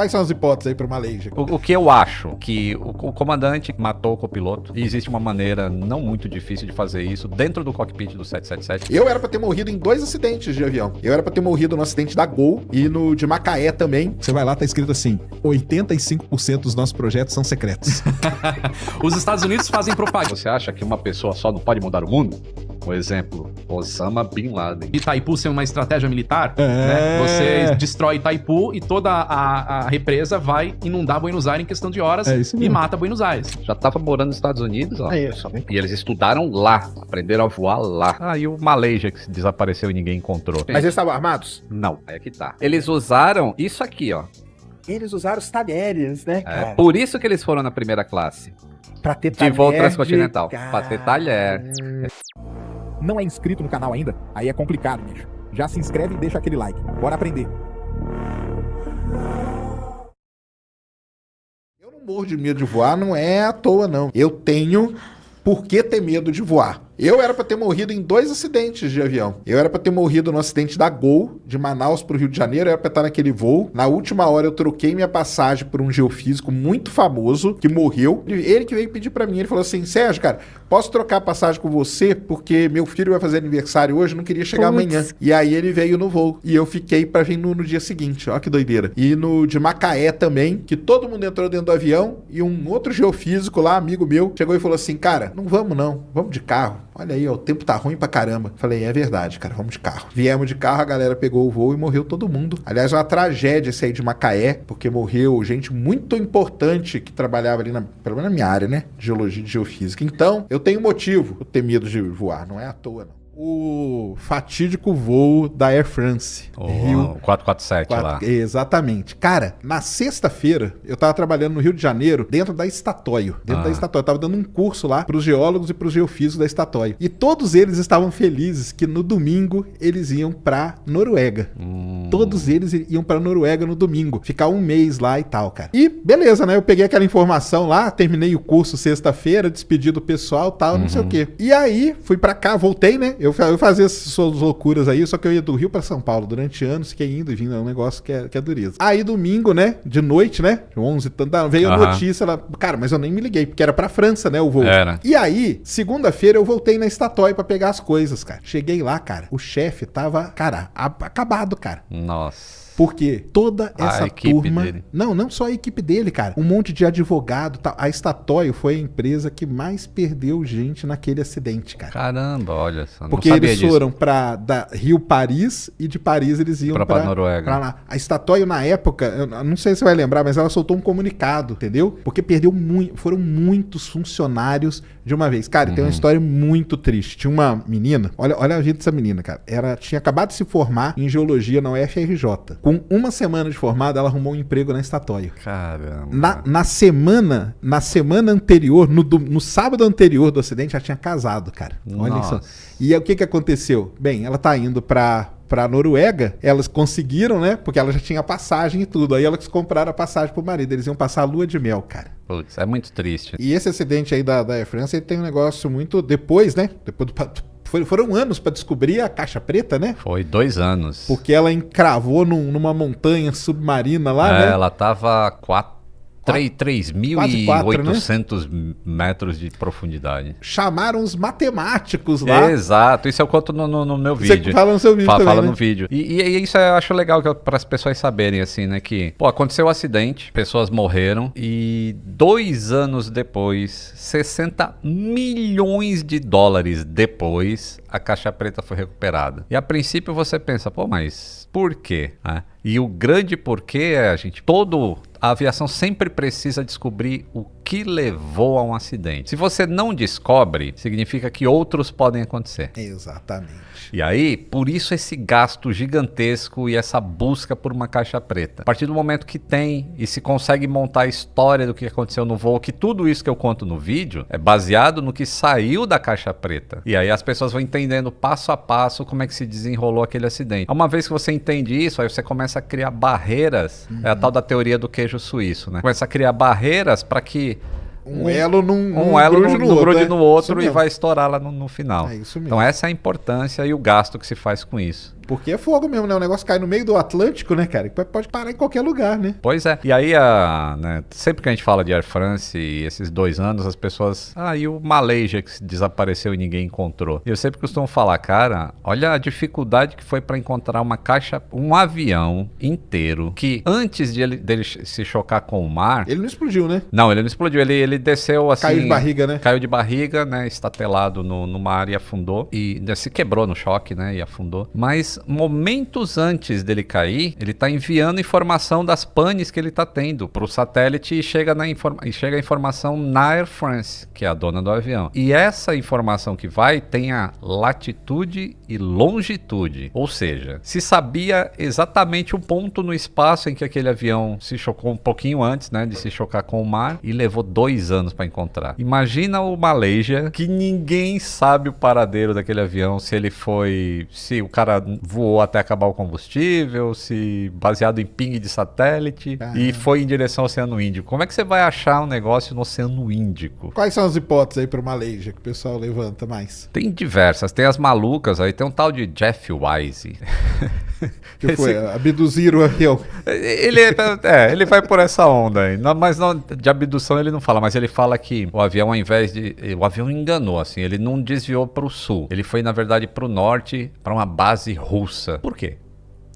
Quais são as hipóteses aí para uma lei? O que eu acho? Que o comandante matou o copiloto e existe uma maneira não muito difícil de fazer isso dentro do cockpit do 777. Eu era pra ter morrido em 2 acidentes de avião. Eu era pra ter morrido no acidente da Gol e no de Macaé também. Você vai lá, tá escrito assim, 85% dos nossos projetos são secretos. Os Estados Unidos fazem propaganda. Você acha que uma pessoa só não pode mudar o mundo? Por exemplo, Osama Bin Laden. Itaipu ser uma estratégia militar, né? Você destrói Itaipu e toda a represa vai inundar Buenos Aires em questão de horas e mata Buenos Aires. Já tava morando nos Estados Unidos, ó. É isso. E eles estudaram lá, aprenderam a voar lá. Ah, e o Malaysia que desapareceu e ninguém encontrou. Mas eles estavam armados? Não, aí é que tá. Eles usaram isso aqui, ó. Eles usaram os talheres, né, cara? Por isso que eles foram na primeira classe. Pra ter De talher voo transcontinental. Pra ter talher. Não é inscrito no canal ainda? Aí é complicado, bicho. Já se inscreve e deixa aquele like. Bora aprender. Eu não morro de medo de voar, não é à toa, não. Eu tenho por que ter medo de voar. Eu era pra ter morrido em 2 acidentes de avião. Eu era pra ter morrido no acidente da Gol, de Manaus pro Rio de Janeiro. Eu era pra estar naquele voo. Na última hora eu troquei minha passagem por um geofísico muito famoso, que morreu. Ele que veio pedir pra mim. Ele falou assim, Sérgio, cara, posso trocar a passagem com você? Porque meu filho vai fazer aniversário hoje, não queria chegar amanhã. E aí ele veio no voo. E eu fiquei pra vir no dia seguinte. Ó que doideira. E no de Macaé também, que todo mundo entrou dentro do avião. E um outro geofísico lá, amigo meu, chegou e falou assim, cara, não vamos não, vamos de carro. Olha aí, ó, o tempo tá ruim pra caramba. Falei, é verdade, cara, vamos de carro. Viemos de carro, a galera pegou o voo e morreu todo mundo. Aliás, é uma tragédia esse aí de Macaé, porque morreu gente muito importante que trabalhava ali, pelo menos na minha área, né? De geologia e de geofísica. Então, eu tenho motivo pra ter medo de voar, não é à toa, não. O fatídico voo da Air France. Rio 447 lá. Exatamente. Cara, na sexta-feira, eu tava trabalhando no Rio de Janeiro, dentro da Estatoio. Eu tava dando um curso lá pros geólogos e pros geofísicos da Estatoio. E todos eles estavam felizes que no domingo eles iam pra Noruega. Todos eles iam pra Noruega no domingo. Ficar um mês lá e tal, cara. E beleza, né? Eu peguei aquela informação lá, terminei o curso sexta-feira, despedi do pessoal e tal, não sei o quê. E aí, fui pra cá, voltei, né? Eu fazia essas loucuras aí, só que eu ia do Rio pra São Paulo durante anos, fiquei indo e vindo, é um negócio que é dureza. Aí domingo, né, de noite, né, 11 e tanto, veio a notícia, cara, mas eu nem me liguei, porque era pra França, né, o voo. Era. E aí, segunda-feira eu voltei na Estatoio pra pegar as coisas, cara. Cheguei lá, cara, o chefe tava, cara, acabado, cara. Nossa. Porque toda essa turma... dele. Não só a equipe dele, cara. Um monte de advogado, tal. A Estatoio foi a empresa que mais perdeu gente naquele acidente, cara. Caramba, olha só. Porque eles foram da Rio-Paris e de Paris eles iam pra Noruega. Pra lá. A Estatoio, na época, eu não sei se você vai lembrar, mas ela soltou um comunicado, entendeu? Porque perdeu foram muitos funcionários de uma vez. Cara, tem uma história muito triste. Tinha uma menina, olha a vida dessa menina, cara. Ela tinha acabado de se formar em geologia na UFRJ. Com uma semana de formada, ela arrumou um emprego na Estatoio. Caramba. Na semana anterior, no sábado anterior do acidente, ela tinha casado, cara. Olha isso. E aí, o que aconteceu? Bem, ela tá indo pra Noruega, elas conseguiram, né? Porque ela já tinha passagem e tudo. Aí elas compraram a passagem pro marido. Eles iam passar a lua de mel, cara. Putz, é muito triste. E esse acidente aí da Air France, ele tem um negócio muito... Depois, né? Foram anos pra descobrir a caixa preta, né? Foi 2 anos. Porque ela encravou numa montanha submarina lá, né? Ela tava 3.800 metros de profundidade. Chamaram os matemáticos lá. Exato, isso eu conto no meu vídeo. Você fala no seu vídeo também, fala né? no vídeo. E isso eu acho legal para as pessoas saberem, assim, né? Que, aconteceu um acidente, pessoas morreram e 2 anos depois, 60 milhões de dólares depois, a caixa preta foi recuperada. E a princípio você pensa, mas por quê? E o grande porquê é, a aviação sempre precisa descobrir o que levou a um acidente. Se você não descobre, significa que outros podem acontecer. Exatamente. E aí, por isso esse gasto gigantesco e essa busca por uma caixa preta. A partir do momento que tem e se consegue montar a história do que aconteceu no voo, que tudo isso que eu conto no vídeo é baseado no que saiu da caixa preta. E aí as pessoas vão entendendo passo a passo como é que se desenrolou aquele acidente. Uma vez que você entende isso, aí você começa a criar barreiras, é a tal da teoria do queijo suíço, né? Começa a criar barreiras para que um elo não grude no outro e vai estourar lá no final. É isso mesmo. Então essa é a importância e o gasto que se faz com isso. Porque é fogo mesmo, né? O negócio cai no meio do Atlântico, né, cara? Pode parar em qualquer lugar, né? Pois é. E aí, né, sempre que a gente fala de Air France e esses 2 anos, as pessoas... e o Malaysia que desapareceu e ninguém encontrou. E eu sempre costumo falar, cara, olha a dificuldade que foi para encontrar um avião inteiro que antes dele se chocar com o mar... Ele não explodiu, né? Não, ele não explodiu. Ele desceu assim... Caiu de barriga, né? Caiu de barriga, né? Estatelado no mar e afundou. E se quebrou no choque, né? E afundou. Mas momentos antes dele cair, ele tá enviando informação das panes que ele tá tendo pro satélite e chega a informação na Air France, que é a dona do avião. E essa informação que vai tem a latitude e longitude. Ou seja, se sabia exatamente o ponto no espaço em que aquele avião se chocou um pouquinho antes, né? De se chocar com o mar e levou 2 anos para encontrar. Imagina o Malaysia, que ninguém sabe o paradeiro daquele avião, se o cara voou até acabar o combustível, se baseado em ping de satélite e foi em direção ao Oceano Índico. Como é que você vai achar um negócio no Oceano Índico? Quais são as hipóteses aí pro Malaysia que o pessoal levanta mais? Tem diversas, tem as malucas aí, tem um tal de Jeff Wise. Que foi abduzir o avião. Ele vai por essa onda aí. Mas não, de abdução ele não fala, mas ele fala que o avião, ao invés de... O avião enganou, assim, ele não desviou para o sul. Ele foi, na verdade, para o norte, para uma base russa. Por quê?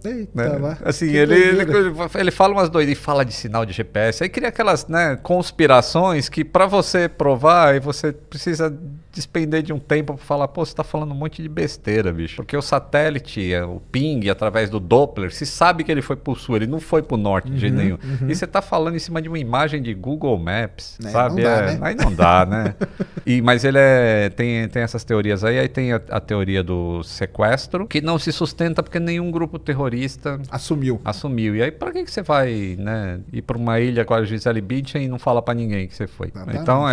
Eita, lá. Assim, ele fala umas doidas e fala de sinal de GPS. Aí cria aquelas, né, conspirações que pra você provar, aí você precisa despender de um tempo pra falar, pô, você tá falando um monte de besteira, bicho. Porque o satélite, o ping, através do Doppler, se sabe que ele foi pro sul, ele não foi pro norte de jeito nenhum. E você tá falando em cima de uma imagem de Google Maps, sabe? Não dá, né? Aí não dá, né? Mas ele tem essas teorias aí tem a teoria do sequestro, que não se sustenta porque nenhum grupo terrorista assumiu. E aí, pra que você vai, né, ir pra uma ilha com a Gisele Bündchen e não fala pra ninguém que você foi? Então,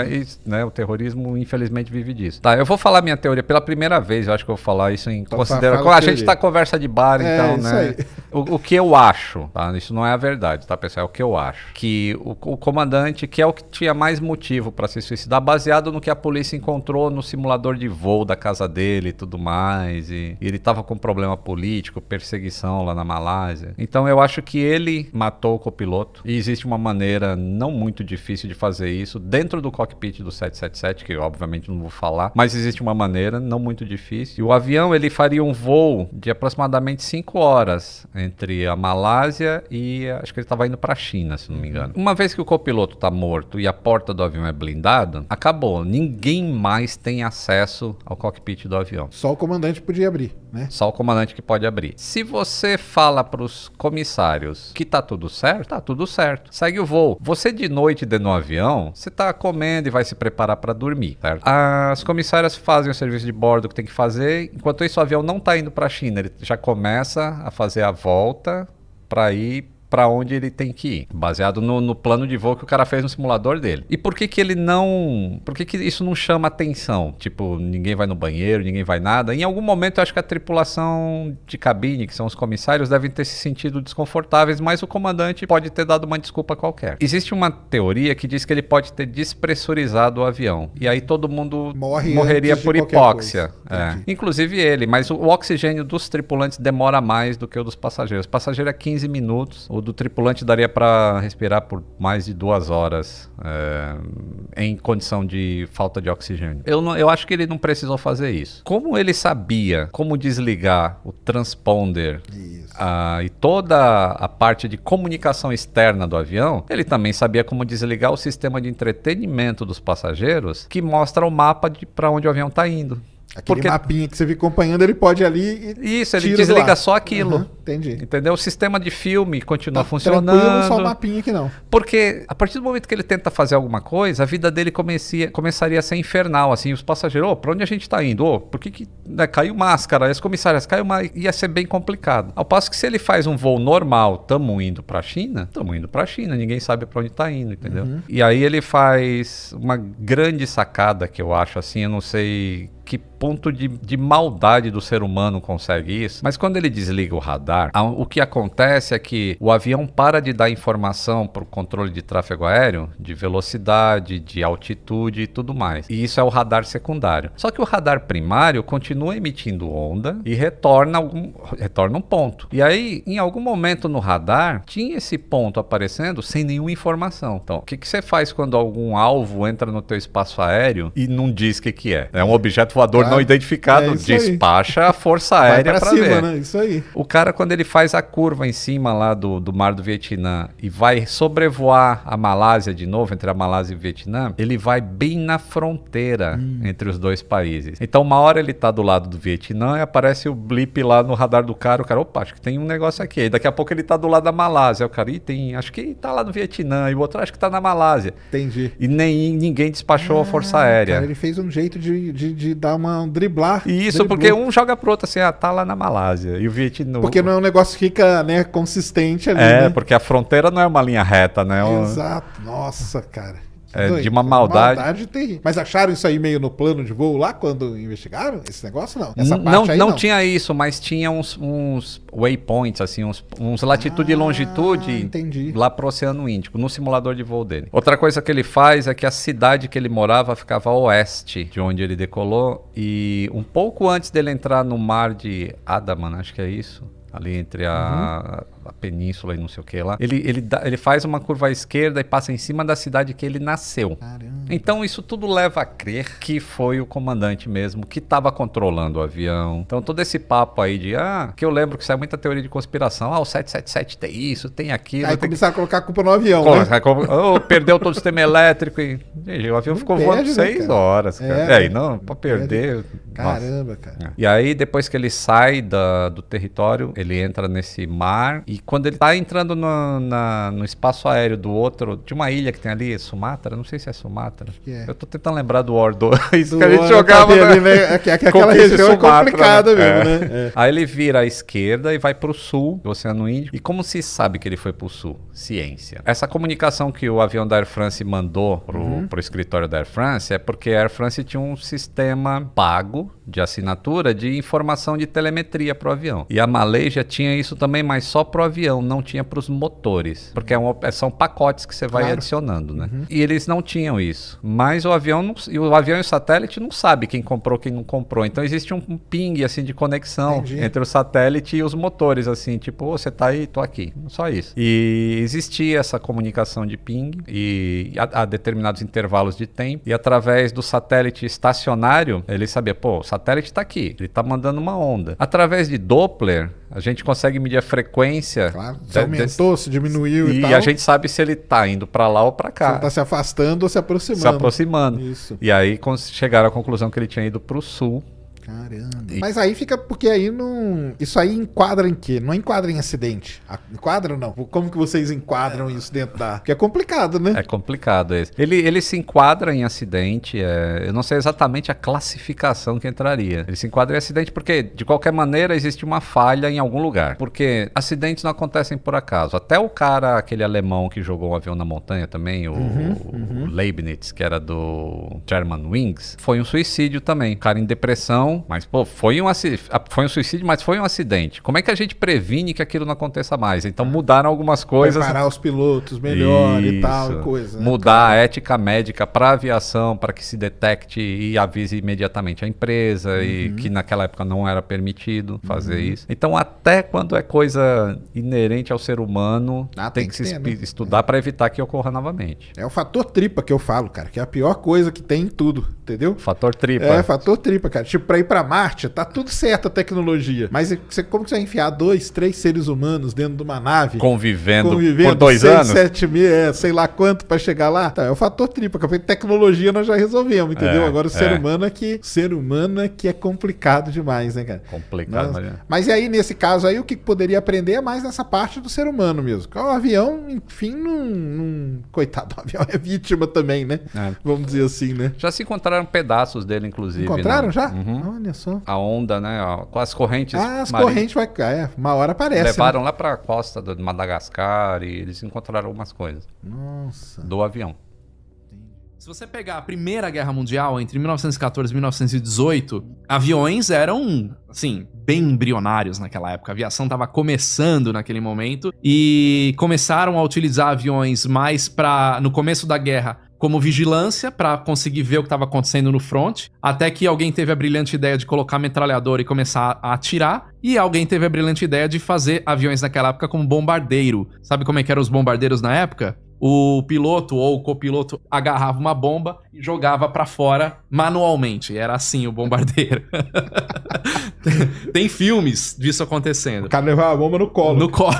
o terrorismo, infelizmente, vive disso. Tá, eu vou falar minha teoria pela primeira vez, eu acho que eu vou falar isso em consideração. A gente tá conversa de bar, então, né? O que eu acho, tá? Isso não é a verdade, tá, pessoal? É o que eu acho. Que o comandante, que é o que tinha mais motivo pra se suicidar, baseado no que a polícia encontrou no simulador de voo da casa dele e tudo mais, e ele tava com problema político, perseguição lá na Malásia. Então eu acho que ele matou o copiloto e existe uma maneira não muito difícil de fazer isso dentro do cockpit do 777, que eu obviamente não vou falar, mas existe uma maneira não muito difícil. E o avião, ele faria um voo de aproximadamente 5 horas entre a Malásia e acho que ele estava indo para a China, se não me engano. Uma vez que o copiloto está morto e a porta do avião é blindada, acabou. Ninguém mais tem acesso ao cockpit do avião. Só o comandante podia abrir, né? Só o comandante que pode abrir. Se você fala para os comissários que tá tudo certo, segue o voo. Você de noite dentro do avião, você tá comendo e vai se preparar para dormir, certo? As comissárias fazem o serviço de bordo que tem que fazer, enquanto isso o avião não tá indo para a China, ele já começa a fazer a volta para ir para onde ele tem que ir, baseado no plano de voo que o cara fez no simulador dele. E por que isso não chama atenção? Tipo, ninguém vai no banheiro, ninguém vai nada. Em algum momento eu acho que a tripulação de cabine, que são os comissários, devem ter se sentido desconfortáveis, mas o comandante pode ter dado uma desculpa qualquer. Existe uma teoria que diz que ele pode ter despressurizado o avião, e aí todo mundo morreria por hipóxia. Inclusive ele, mas o oxigênio dos tripulantes demora mais do que o dos passageiros. O passageiro é 15 minutos, o do tripulante daria para respirar por mais de 2 horas em condição de falta de oxigênio. Eu acho que ele não precisou fazer isso. Como ele sabia como desligar o transponder e toda a parte de comunicação externa do avião, ele também sabia como desligar o sistema de entretenimento dos passageiros, que mostra o mapa para onde o avião está indo. Aquele mapinha que você fica acompanhando, ele pode ali e isso, ele desliga só aquilo. Entendi. Entendeu? O sistema de filme continua funcionando. Tranquilo, só o mapinha que não. Porque a partir do momento que ele tenta fazer alguma coisa, a vida dele começaria a ser infernal, assim, os passageiros, pra onde a gente tá indo? Por que né, caiu máscara? As comissárias, ia ser bem complicado. Ao passo que se ele faz um voo normal, tamo indo pra China, ninguém sabe pra onde tá indo, entendeu? E aí ele faz uma grande sacada que eu acho, assim, eu não sei que ponto de maldade do ser humano consegue isso. Mas quando ele desliga o radar, o que acontece é que o avião para de dar informação para o controle de tráfego aéreo, de velocidade, de altitude e tudo mais. E isso é o radar secundário. Só que o radar primário continua emitindo onda e retorna um ponto. E aí, em algum momento no radar, tinha esse ponto aparecendo sem nenhuma informação. Então, o que você faz quando algum alvo entra no teu espaço aéreo e não diz o que é? É um objeto voador não identificado, despacha a força aérea para ver. Né? Isso aí. O cara, quando ele faz a curva em cima lá do mar do Vietnã e vai sobrevoar a Malásia de novo, entre a Malásia e o Vietnã, ele vai bem na fronteira entre os dois países. Então, uma hora ele tá do lado do Vietnã e aparece o blip lá no radar do cara, o cara, opa, acho que tem um negócio aqui. Aí daqui a pouco ele tá do lado da Malásia, o cara, acho que tá lá no Vietnã, e o outro acho que tá na Malásia. Entendi. E ninguém despachou a força aérea. Cara, ele fez um jeito de dar uma driblar. Isso, porque um joga pro outro assim, tá lá na Malásia, e o Vietnã... Porque não é um negócio que fica, né, consistente ali, né? Porque a fronteira não é uma linha reta, né? Exato. Nossa, cara. De uma maldade terrível. Mas acharam isso aí meio no plano de voo lá, quando investigaram esse negócio? Não, essa parte aí não tinha isso, mas tinha uns waypoints, assim, uns latitude e longitude entendi. Lá pro Oceano Índico, no simulador de voo dele. Outra coisa que ele faz é que a cidade que ele morava ficava a oeste de onde ele decolou, e um pouco antes dele entrar no mar de Andaman, acho que é isso, ali entre a península e não sei o que lá, ele faz uma curva à esquerda e passa em cima da cidade que ele nasceu. Caramba. Então isso tudo leva a crer que foi o comandante mesmo que estava controlando o avião. Então todo esse papo aí que eu lembro que saiu muita teoria de conspiração, o 777 tem isso, tem aquilo. Aí começaram a colocar a culpa no avião, né? Perdeu todo o sistema elétrico e o avião ficou voando 6 horas, cara. Aí não, pra perder... Caramba, cara. E aí depois que ele sai do território, ele entra nesse mar. E quando ele tá entrando no espaço aéreo de uma ilha que tem ali, Sumatra, não sei se é Sumatra. Eu tô tentando lembrar do War 2, que a gente jogava, né? Aquela região Sumatra, é complicada mesmo, né? Aí ele vira à esquerda e vai pro sul, do Oceano Índico. E como se sabe que ele foi pro sul? Ciência. Essa comunicação que o avião da Air France mandou pro escritório da Air France é porque a Air France tinha um sistema pago de assinatura de informação de telemetria pro avião. E a Malaysia tinha isso também, mas só pro avião, não tinha pros motores. Porque são pacotes que você vai adicionando, né? E eles não tinham isso. Mas o avião e o satélite não sabe quem comprou, quem não comprou. Então existe um ping, assim, de conexão entre o satélite e os motores, assim, tipo, você tá aí, tô aqui. Só isso. E existia essa comunicação de ping e a determinados intervalos de tempo. E através do satélite estacionário, ele sabia, o satélite tá aqui, ele tá mandando uma onda. Através de Doppler, a gente consegue medir a frequência. Claro, se aumentou, se diminuiu e tal. E a gente sabe se ele tá indo pra lá ou pra cá. Se ele tá se afastando ou se aproximando. Se aproximando. Isso. E aí chegaram à conclusão que ele tinha ido pro sul. Caramba. Mas aí fica, porque aí não... Isso aí enquadra em quê? Não enquadra em acidente. Enquadra ou não? Como que vocês enquadram isso dentro da... Porque é complicado, né? É complicado esse. Ele se enquadra em acidente, eu não sei exatamente a classificação que entraria. Ele se enquadra em acidente porque, de qualquer maneira, existe uma falha em algum lugar. Porque acidentes não acontecem por acaso. Até o cara, aquele alemão que jogou um avião na montanha também, o Leibniz, que era do Germanwings, foi um suicídio também. O cara em depressão. Mas, foi um suicídio, mas foi um acidente. Como é que a gente previne que aquilo não aconteça mais? Então, mudaram algumas coisas. Preparar os pilotos melhor e tal, e coisa. Mudar a ética médica para a aviação, para que se detecte e avise imediatamente a empresa, e que naquela época não era permitido fazer isso. Então, até quando é coisa inerente ao ser humano, tem que se estudar para evitar que ocorra novamente. É o fator tripa que eu falo, cara, que é a pior coisa que tem em tudo, entendeu? Fator tripa. Fator tripa, cara. Tipo, pra ir pra Marte, tá tudo certo a tecnologia. Mas como que você vai enfiar 2, 3 seres humanos dentro de uma nave? Convivendo por 2 anos? 7 mil, sei lá quanto pra chegar lá. Tá, é o fator tripla. A tecnologia nós já resolvemos, entendeu? Agora o ser humano é que é complicado demais, né, cara? Complicado. Mas e aí, nesse caso aí, o que poderia aprender é mais nessa parte do ser humano mesmo. O avião, enfim, coitado, o avião é vítima também, né? Vamos dizer assim, né? Já se encontraram pedaços dele, inclusive. Encontraram já? Olha só. A onda, né? Com as correntes. As correntes vai cair. Uma hora aparece. Levaram lá pra costa de Madagascar e eles encontraram algumas coisas. Nossa. Do avião. Se você pegar a Primeira Guerra Mundial, entre 1914 e 1918, aviões eram, assim, bem embrionários naquela época. A aviação estava começando naquele momento e começaram a utilizar aviões mais no começo da guerra, como vigilância, para conseguir ver o que estava acontecendo no front, até que alguém teve a brilhante ideia de colocar metralhadora e começar a atirar, e alguém teve a brilhante ideia de fazer aviões naquela época como bombardeiro. Sabe como é que eram os bombardeiros na época? O piloto ou o copiloto agarrava uma bomba e jogava pra fora manualmente. Era assim o bombardeiro. Tem filmes disso acontecendo. O cara levava a bomba no colo. No colo.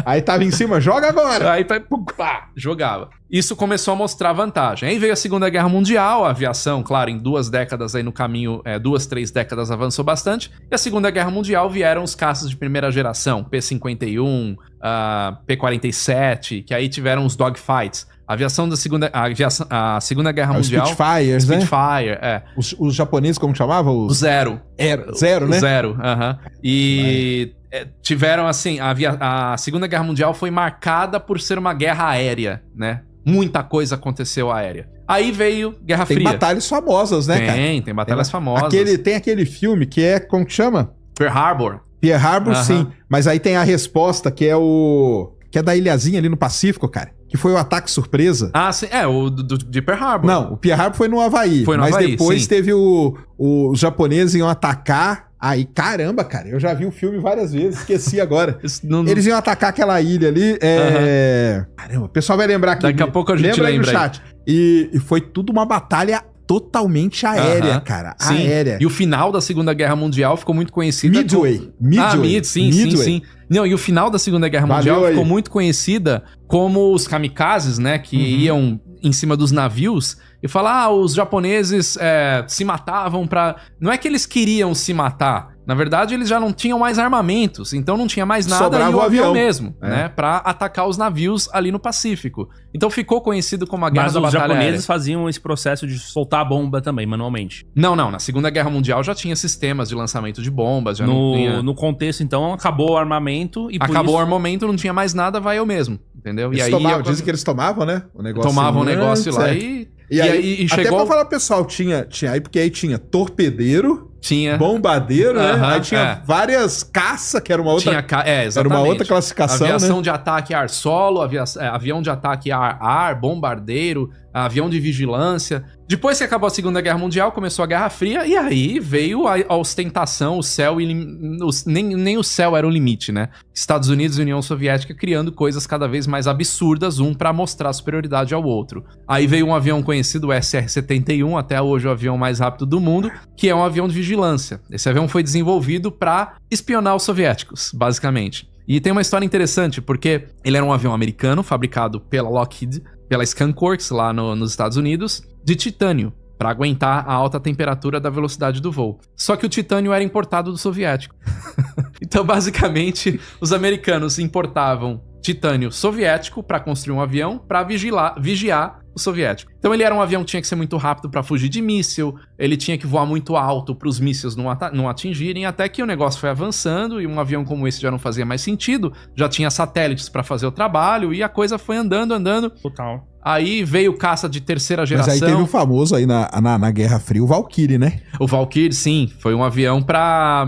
Aí tava em cima, joga agora! Aí pá, jogava. Isso começou a mostrar vantagem. Aí veio a Segunda Guerra Mundial, a aviação, claro, em 2 décadas aí no caminho, 2, 3 décadas avançou bastante. E a Segunda Guerra Mundial vieram os caças de primeira geração, P-51, P-47, que aí tiveram os dogfights. A aviação da Segunda Guerra Mundial... Spitfires, né? Spitfire, Os japoneses, como chamavam? O Zero. Zero, né? Zero, E tiveram, assim, a Segunda Guerra Mundial foi marcada por ser uma guerra aérea, né? Muita coisa aconteceu aérea. Aí veio Guerra Fria. Tem batalhas famosas, né, cara? Tem batalhas famosas. Tem aquele filme que é, como que chama? Pearl Harbor. Pearl Harbor, sim. Mas aí tem a resposta, que é da ilhazinha ali no Pacífico, cara. Que foi o ataque surpresa. Ah, sim. O de Pearl Harbor. Não, o Pearl Harbor foi no Havaí. Mas depois sim. teve os japoneses iam atacar. Aí, caramba, cara, eu já vi o filme várias vezes, esqueci agora. Eles iam atacar aquela ilha ali. Caramba, o pessoal vai lembrar aqui. Daqui a pouco a gente lembra aí no chat. E foi tudo uma batalha totalmente aérea, cara. Sim. Aérea. E o final da Segunda Guerra Mundial ficou muito conhecida... Midway. Sim. Não, e o final da Segunda Guerra Mundial ficou muito conhecida como os kamikazes, né? Que iam em cima dos navios e falar, os japoneses se matavam pra... Não é que eles queriam se matar. Na verdade, eles já não tinham mais armamentos, então não tinha mais nada. Sobrava e o avião mesmo, é. né? Pra atacar os navios ali no Pacífico. Então ficou conhecido como a Guerra da Batalha Aérea. Mas os japoneses faziam esse processo de soltar a bomba também, manualmente. Não. Na Segunda Guerra Mundial já tinha sistemas de lançamento de bombas. Já não tinha... No contexto, então, acabou o armamento e o armamento, não tinha mais nada, vai eu mesmo. Entendeu? Eles dizem que eles tomavam, né? O negócio tomavam o negócio lá e aí chegou... Até pra falar, pessoal, tinha aí, porque aí tinha torpedeiro... Tinha. Bombardeiro, né? Aí tinha várias caça, que era uma outra... exatamente. Era uma outra classificação, aviação né? de ataque ar-solo, avião de ataque ar-ar, bombardeiro, avião de vigilância. Depois que acabou a Segunda Guerra Mundial, começou a Guerra Fria, e aí veio a ostentação, o céu... Nem o céu era o limite, né? Estados Unidos e União Soviética criando coisas cada vez mais absurdas, pra mostrar superioridade ao outro. Aí veio um avião conhecido, o SR-71, até hoje o avião mais rápido do mundo, que é um avião de vigilância. Esse avião foi desenvolvido para espionar os soviéticos, basicamente. E tem uma história interessante, porque ele era um avião americano, fabricado pela Lockheed, pela Skunk Works, lá nos Estados Unidos, de titânio, para aguentar a alta temperatura da velocidade do voo. Só que o titânio era importado do soviético. Então, basicamente, os americanos importavam titânio soviético para construir um avião para vigiar o soviético. Então ele era um avião que tinha que ser muito rápido para fugir de míssil, ele tinha que voar muito alto para os mísseis não atingirem, até que o negócio foi avançando e um avião como esse já não fazia mais sentido, já tinha satélites para fazer o trabalho e a coisa foi andando. Total. Aí veio o caça de terceira geração. Mas aí teve o famoso aí na Guerra Fria, o Valkyrie, né? O Valkyrie, sim, foi um avião para...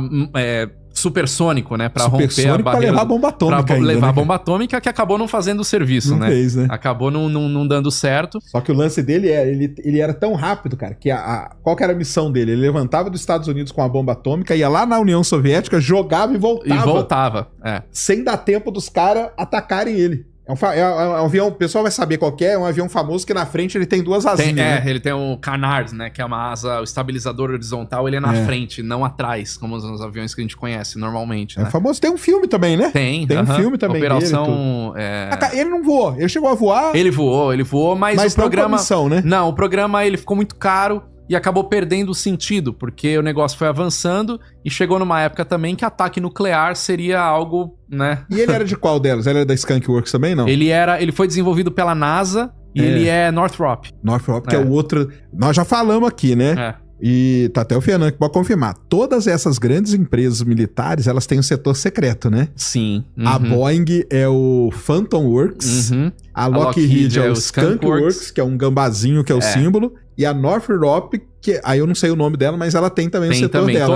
supersônico, né? Pra romper a barreira. Pra levar a bomba atômica. Pra levar a bomba atômica, que acabou não fazendo o serviço, não né? Fez, né? Acabou não dando certo. Só que o lance dele ele era tão rápido, cara, que qual que era a missão dele? Ele levantava dos Estados Unidos com a bomba atômica, ia lá na União Soviética, jogava e voltava. Sem dar tempo dos caras atacarem ele. É um avião, o pessoal vai saber qual que é um avião famoso que na frente ele tem duas asinhas. Né? Ele tem o canard, né? Que é uma asa, o estabilizador horizontal, ele é na frente, não atrás, como os aviões que a gente conhece normalmente. É famoso, tem um filme também, né? Tem um filme também Operação... Ele não voou, ele chegou a voar. Ele voou, mas o programa... Não, missão, né? Não, o programa ele ficou muito caro. E acabou perdendo o sentido, porque o negócio foi avançando e chegou numa época também que ataque nuclear seria algo, né? E ele era de qual delas? Ele era da Skunk Works também, não? Ele foi desenvolvido pela NASA e ele é Northrop. Northrop, que é o outro... Nós já falamos aqui, né? E tá até o Fernando que pode confirmar. Todas essas grandes empresas militares, elas têm um setor secreto, né? Sim. A Boeing é o Phantom Works. A Lockheed é o Skunk Works, que é um gambazinho que é o símbolo. E a Northrop, que aí eu não sei o nome dela, mas ela tem também o setor também, dela,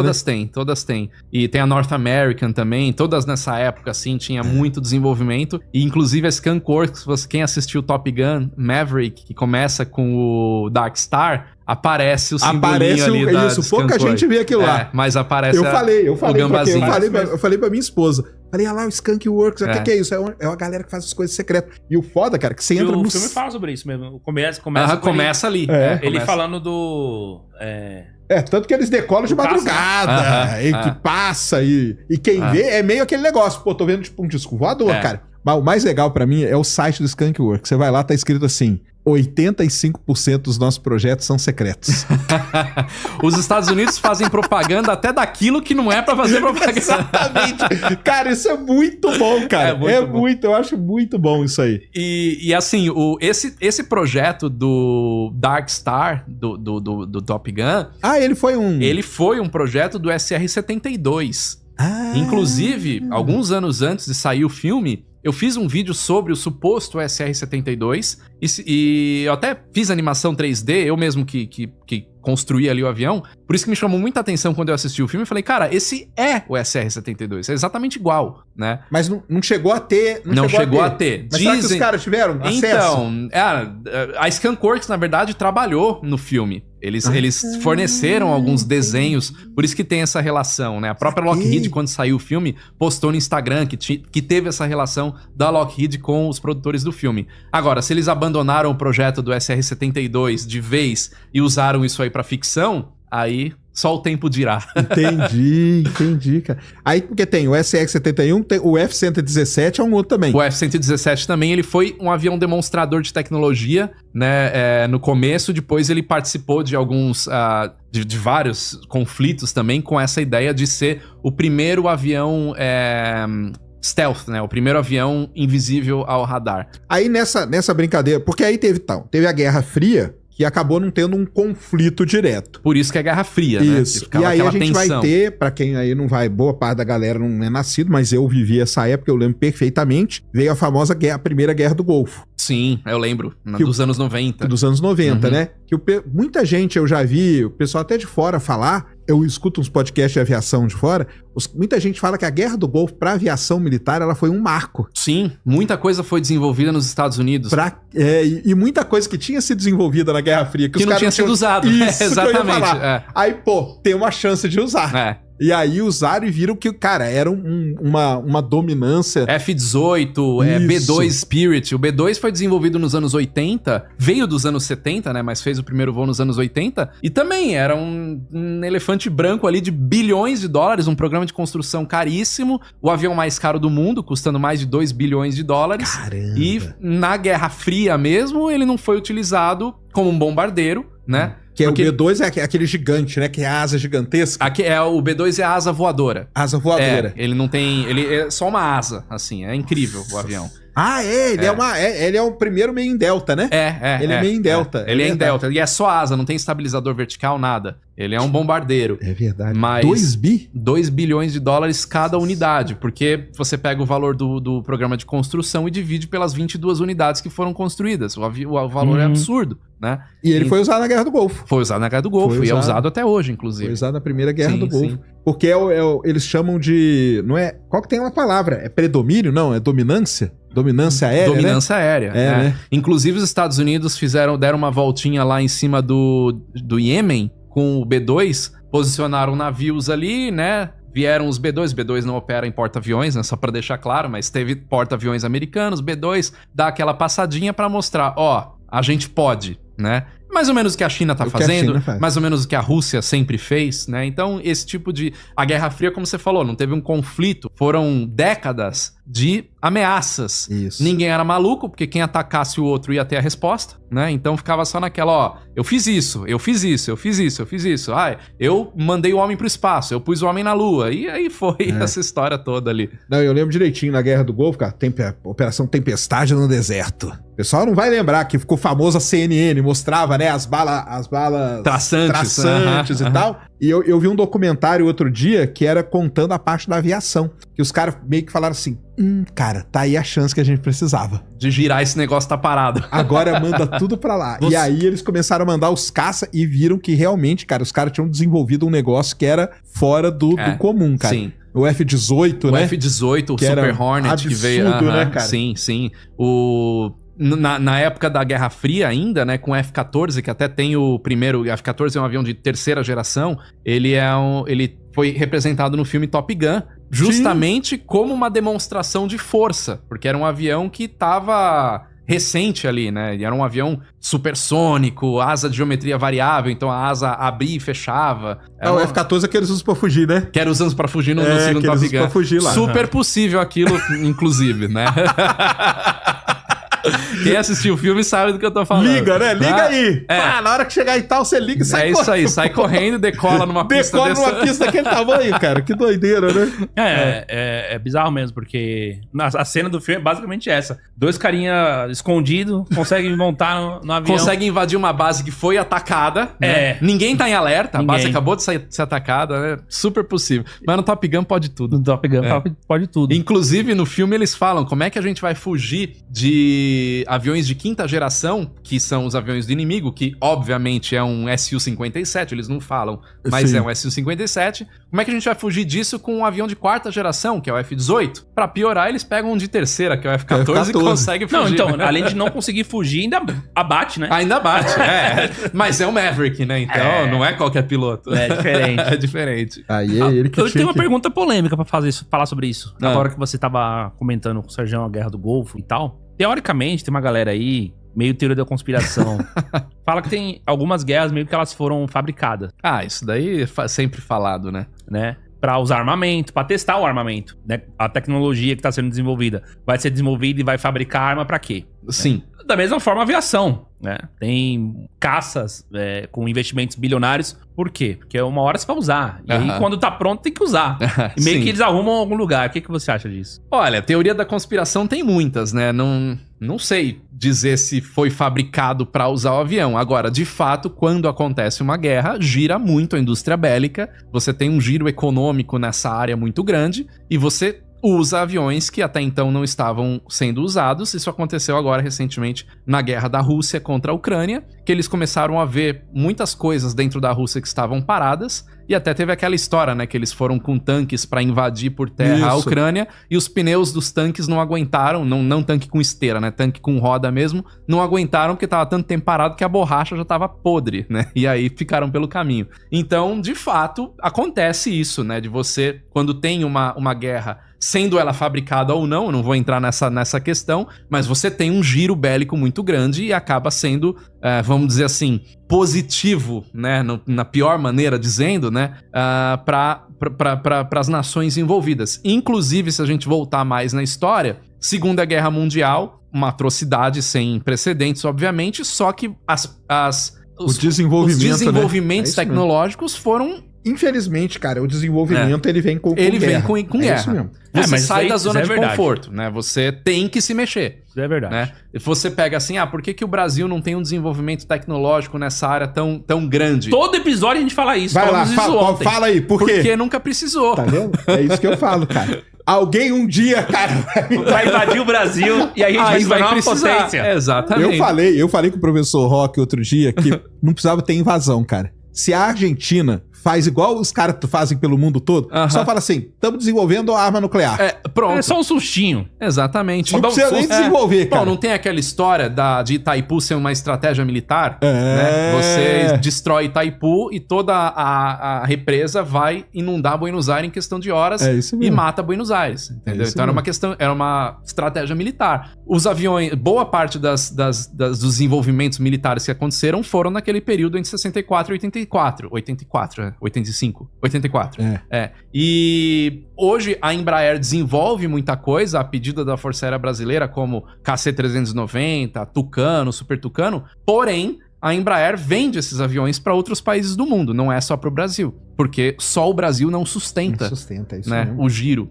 todas têm. E tem a North American também, todas nessa época, assim, tinha muito desenvolvimento. E inclusive a Skunk Works, quem assistiu Top Gun Maverick, que começa com o Dark Star, aparece o simbolinho ali da isso, pouca gente vê aquilo lá. Mas aparece eu falei o gambazinho. Eu falei pra minha esposa. Falei, olha lá, o Skunk Works, o que é isso? É uma galera que faz as coisas secretas. E o foda, cara, que você entra no... O filme fala sobre isso mesmo. Começa ali. Ele falando do... tanto que eles decolam de madrugada, e que passa, e quem vê é meio aquele negócio. Pô, tô vendo tipo um disco voador, cara. Mas o mais legal pra mim é o site do Skunk Works. Você vai lá, tá escrito assim... 85% dos nossos projetos são secretos. Os Estados Unidos fazem propaganda até daquilo que não é pra fazer propaganda. Exatamente. Cara, isso é muito bom, cara. Eu acho muito bom isso aí. E assim, esse projeto do Dark Star, do Top Gun... ele foi um... Ele foi um projeto do SR-72. Inclusive, alguns anos antes de sair o filme... Eu fiz um vídeo sobre o suposto SR-72 e eu até fiz animação 3D, eu mesmo que construí ali o avião. Por isso que me chamou muita atenção quando eu assisti o filme. Eu falei, cara, esse é o SR-72, é exatamente igual, né? Mas não chegou a ter. Não chegou a ter. Mas será que os caras tiveram acesso? Então, a Skunk Works, na verdade, trabalhou no filme. Eles forneceram alguns desenhos, por isso que tem essa relação, né? A própria Lockheed, quando saiu o filme, postou no Instagram que teve essa relação da Lockheed com os produtores do filme. Agora, se eles abandonaram o projeto do SR-72 de vez e usaram isso aí pra ficção, aí só o tempo dirá. Entendi, cara. Aí porque tem o SR-71, tem o F-117 é um outro também. O F-117 também, ele foi um avião demonstrador de tecnologia, né, no começo, depois ele participou de alguns, de vários conflitos também com essa ideia de ser o primeiro avião stealth, né, o primeiro avião invisível ao radar. Aí nessa brincadeira, porque aí teve a Guerra Fria, que acabou não tendo um conflito direto. Por isso que é Guerra Fria, isso. né? E aí a gente vai ter, pra quem aí não vai, boa parte da galera não é nascido, mas eu vivi essa época, eu lembro perfeitamente, veio a famosa a Primeira Guerra do Golfo. Sim, eu lembro, dos anos 90. Dos anos 90, né? Que muita gente, eu já vi, o pessoal até de fora falar, eu escuto uns podcasts de aviação de fora, muita gente fala que a Guerra do Golfo pra aviação militar, ela foi um marco. Sim, muita coisa foi desenvolvida nos Estados Unidos. E muita coisa que tinha sido desenvolvida na Guerra Fria. Que os não tinha sido usado. Isso, exatamente. Aí, pô, tem uma chance de usar. E aí usaram e viram que, cara, era uma dominância. F-18, B-2 Spirit. O B-2 foi desenvolvido nos anos 80, veio dos anos 70, né? Mas fez o primeiro voo nos anos 80. E também era um elefante branco ali de bilhões de dólares, um programa de construção caríssimo, o avião mais caro do mundo, custando mais de 2 bilhões de dólares. Caramba! E na Guerra Fria mesmo, ele não foi utilizado como um bombardeiro, né? Que porque... o B-2 é aquele gigante, né? Que é a asa gigantesca. O B-2 é a asa voadora. Asa voadora. Ele não tem... Ele é só uma asa, assim. É incrível o avião. Ele é o primeiro meio em delta, né? Ele é meio em delta. Ele é em delta. E é só asa, não tem estabilizador vertical, nada. Ele é um bombardeiro. É verdade. Mas 2 bilhões de dólares cada unidade. Porque você pega o valor do programa de construção e divide pelas 22 unidades que foram construídas. O valor é absurdo, né? E ele foi usado na Guerra do Golfo. Foi usado na Guerra do Golfo. E é usado até hoje, inclusive. Foi usado na Primeira Guerra do Golfo. Sim. Porque eles chamam de... Não é... Qual que tem uma palavra? É predomínio? Não, é dominância? Dominância aérea, Dominância aérea, né? Inclusive os Estados Unidos deram uma voltinha lá em cima do Iêmen com o B-2, posicionaram navios ali, né? Vieram os B-2, B-2 não opera em porta-aviões, né? Só pra deixar claro, mas teve porta-aviões americanos, B-2 dá aquela passadinha pra mostrar, a gente pode, né? Mais ou menos o que a China tá fazendo, mais ou menos o que a Rússia sempre fez, né? Então, esse tipo de... A Guerra Fria, como você falou, não teve um conflito. Foram décadas de ameaças. Isso. Ninguém era maluco, porque quem atacasse o outro ia ter a resposta, né? Então, ficava só naquela, eu fiz isso, eu fiz isso, eu fiz isso, eu fiz isso. Eu mandei o homem pro espaço, eu pus o homem na lua. E aí foi essa história toda ali. Não, eu lembro direitinho na Guerra do Golfo, cara, Operação Tempestade no Deserto. O pessoal não vai lembrar que ficou famoso a CNN, mostrava, né? né? As balas Traçantes, e tal. E eu vi um documentário outro dia que era contando a parte da aviação. Que os caras meio que falaram assim, cara, tá aí a chance que a gente precisava. De girar esse negócio tá parado. Agora manda tudo pra lá. E aí eles começaram a mandar os caça e viram que realmente, cara, os caras tinham desenvolvido um negócio que era fora do comum, cara. Sim. O F-18, né? O F-18, o que Super era Hornet absurdo, que veio. né, cara? Sim. Na época da Guerra Fria ainda, né, com o F-14, que até tem o primeiro... F-14 é um avião de terceira geração. Ele foi representado no filme Top Gun, justamente como uma demonstração de força. Porque era um avião que tava... recente ali, né? Era um avião supersônico, asa de geometria variável, então a asa abria e fechava. O F-14 é que eles usam pra fugir, né? Que era usando pra fugir no segundo Top Gun. Pra fugir lá. Super possível aquilo, inclusive, né? Quem assistiu o filme sabe do que eu tô falando. Liga, né? Liga aí. É. Na hora que chegar e tal, você liga e sai correndo. É isso aí, sai correndo, decola numa pista numa pista daquele tamanho, cara. Que doideira, né? É bizarro mesmo, porque a cena do filme é basicamente essa. 2 carinha escondidos conseguem montar no avião. Conseguem invadir uma base que foi atacada, né? Ninguém tá em alerta, a base acabou de ser atacada, né? Super possível. Mas no Top Gun pode tudo. No Top Gun pode tudo. Inclusive, no filme eles falam como é que a gente vai fugir de aviões de quinta geração, que são os aviões do inimigo, que obviamente é um Su-57, eles não falam, mas Sim. é um Su-57. Como é que a gente vai fugir disso com um avião de quarta geração, que é o F-18? Pra piorar, eles pegam um de terceira, que é o F-14, e conseguem fugir. Não, então, além de não conseguir fugir, ainda abate, né? Ainda bate, Mas é um Maverick, né? Então não é qualquer piloto. É diferente. É diferente. Aí é ele que Eu tenho uma que... pergunta polêmica pra falar sobre isso. Agora que você tava comentando com o Sérgio a Guerra do Golfo e tal. Teoricamente, tem uma galera aí, meio teoria da conspiração, fala que tem algumas guerras meio que elas foram fabricadas. Isso daí é sempre falado, né? Pra usar armamento, pra testar o armamento, né? A tecnologia que tá sendo desenvolvida vai ser desenvolvida e vai fabricar arma pra quê? Sim. Da mesma forma, a aviação, né? Tem caças com investimentos bilionários. Por quê? Porque uma hora você vai usar. E aí, quando tá pronto, tem que usar. E meio que eles arrumam algum lugar. O que você acha disso? Olha, teoria da conspiração tem muitas, né? Não sei dizer se foi fabricado pra usar o avião. Agora, de fato, quando acontece uma guerra, gira muito a indústria bélica. Você tem um giro econômico nessa área muito grande. E você usa aviões que até então não estavam sendo usados. Isso aconteceu agora recentemente na guerra da Rússia contra a Ucrânia, que eles começaram a ver muitas coisas dentro da Rússia que estavam paradas, e até teve aquela história, né, que eles foram com tanques para invadir por terra a Ucrânia, e os pneus dos tanques não aguentaram, não tanque com esteira, né, tanque com roda mesmo, não aguentaram porque tava tanto tempo parado que a borracha já tava podre, né, e aí ficaram pelo caminho. Então, de fato, acontece isso, né, de você, quando tem uma guerra, sendo ela fabricada ou não, eu não vou entrar nessa questão, mas você tem um giro bélico muito grande e acaba sendo, vamos dizer assim, positivo, né, na pior maneira dizendo, né, para as nações envolvidas. Inclusive, se a gente voltar mais na história, Segunda Guerra Mundial, uma atrocidade sem precedentes, obviamente, só que os desenvolvimentos tecnológicos foram... Infelizmente, cara, o desenvolvimento ele vem com ele guerra. Vem com é guerra. Isso mesmo. Você sai da zona de conforto, né? Você tem que se mexer. Isso é verdade. Né? E você pega assim, por que o Brasil não tem um desenvolvimento tecnológico nessa área tão grande? Todo episódio a gente fala isso. Vai lá, fala aí, por quê? Porque nunca precisou. Tá vendo? É isso que eu falo, cara. Alguém um dia, cara, vai invadir o Brasil e a gente vai uma potência. Exatamente. Eu falei com o professor Roque outro dia que não precisava ter invasão, cara. Se a Argentina faz igual os caras fazem pelo mundo todo, só fala assim, estamos desenvolvendo arma nuclear. Pronto. É só um sustinho. Exatamente. Não precisa nem desenvolver, cara. Bom, não tem aquela história de Itaipu ser uma estratégia militar? Né? Você destrói Itaipu e toda a represa vai inundar Buenos Aires em questão de horas e mata Buenos Aires. Entendeu? Então era uma estratégia militar. Os aviões, boa parte dos desenvolvimentos militares que aconteceram foram naquele período entre 64 e 84, 84. E hoje a Embraer desenvolve muita coisa a pedido da Força Aérea Brasileira, como KC-390, Tucano, Super Tucano, porém a Embraer vende esses aviões para outros países do mundo, não é só para o Brasil, porque só o Brasil não sustenta, isso né, mesmo. o giro.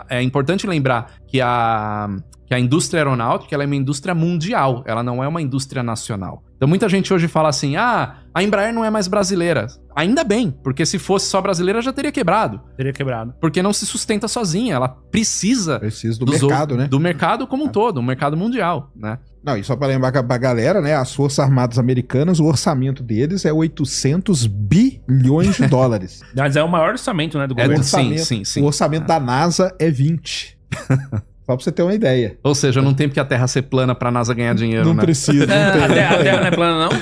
É importante lembrar que a indústria aeronáutica ela é uma indústria mundial, ela não é uma indústria nacional. Então muita gente hoje fala assim, a Embraer não é mais brasileira. Ainda bem, porque se fosse só brasileira já teria quebrado. Teria quebrado. Porque não se sustenta sozinha, ela precisa do mercado, né? Do mercado como um todo, um mercado mundial, né? Não, e só para lembrar pra galera, né, as Forças Armadas Americanas, o orçamento deles é 800 bilhões de dólares. Mas é o maior orçamento, né, do governo. Sim. O orçamento da NASA é 20. Só pra você ter uma ideia. Ou seja, não tem porque a Terra ser plana pra NASA ganhar dinheiro, Não né? precisa. Não A tem. Terra não é plana, não?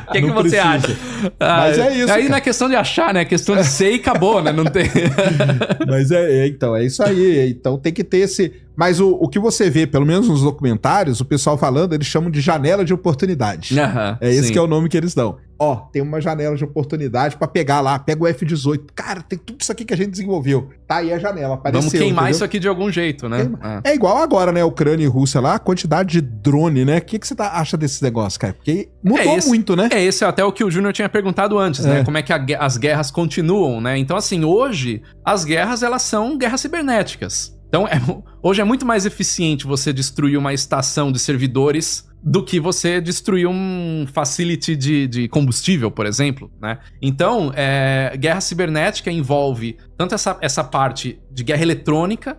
O que Não você precisa. acha? Mas é isso, Aí cara. não é questão de achar, né? É questão de ser e acabou, né? Não tem... Mas então, é isso aí. Então tem que ter esse... Mas o que você vê, pelo menos nos documentários, o pessoal falando, eles chamam de janela de oportunidade. Aham, É esse sim. que é o nome que eles dão. Ó, tem uma janela de oportunidade pra pegar lá, pega o F-18. Cara, tem tudo isso aqui que a gente desenvolveu. Tá aí a janela, apareceu. Vamos queimar entendeu? isso aqui de algum jeito, né? É igual agora, né? Ucrânia e Rússia lá, a quantidade de drone, né? O que você acha desses negócios, cara? Porque mudou muito, né? Esse é até o que o Júnior tinha perguntado antes, né? Como é que as guerras continuam, né? Então, assim, hoje, as guerras, elas são guerras cibernéticas. Então, hoje é muito mais eficiente você destruir uma estação de servidores do que você destruir um facility de combustível, por exemplo, né? Então, guerra cibernética envolve tanto essa parte de guerra eletrônica,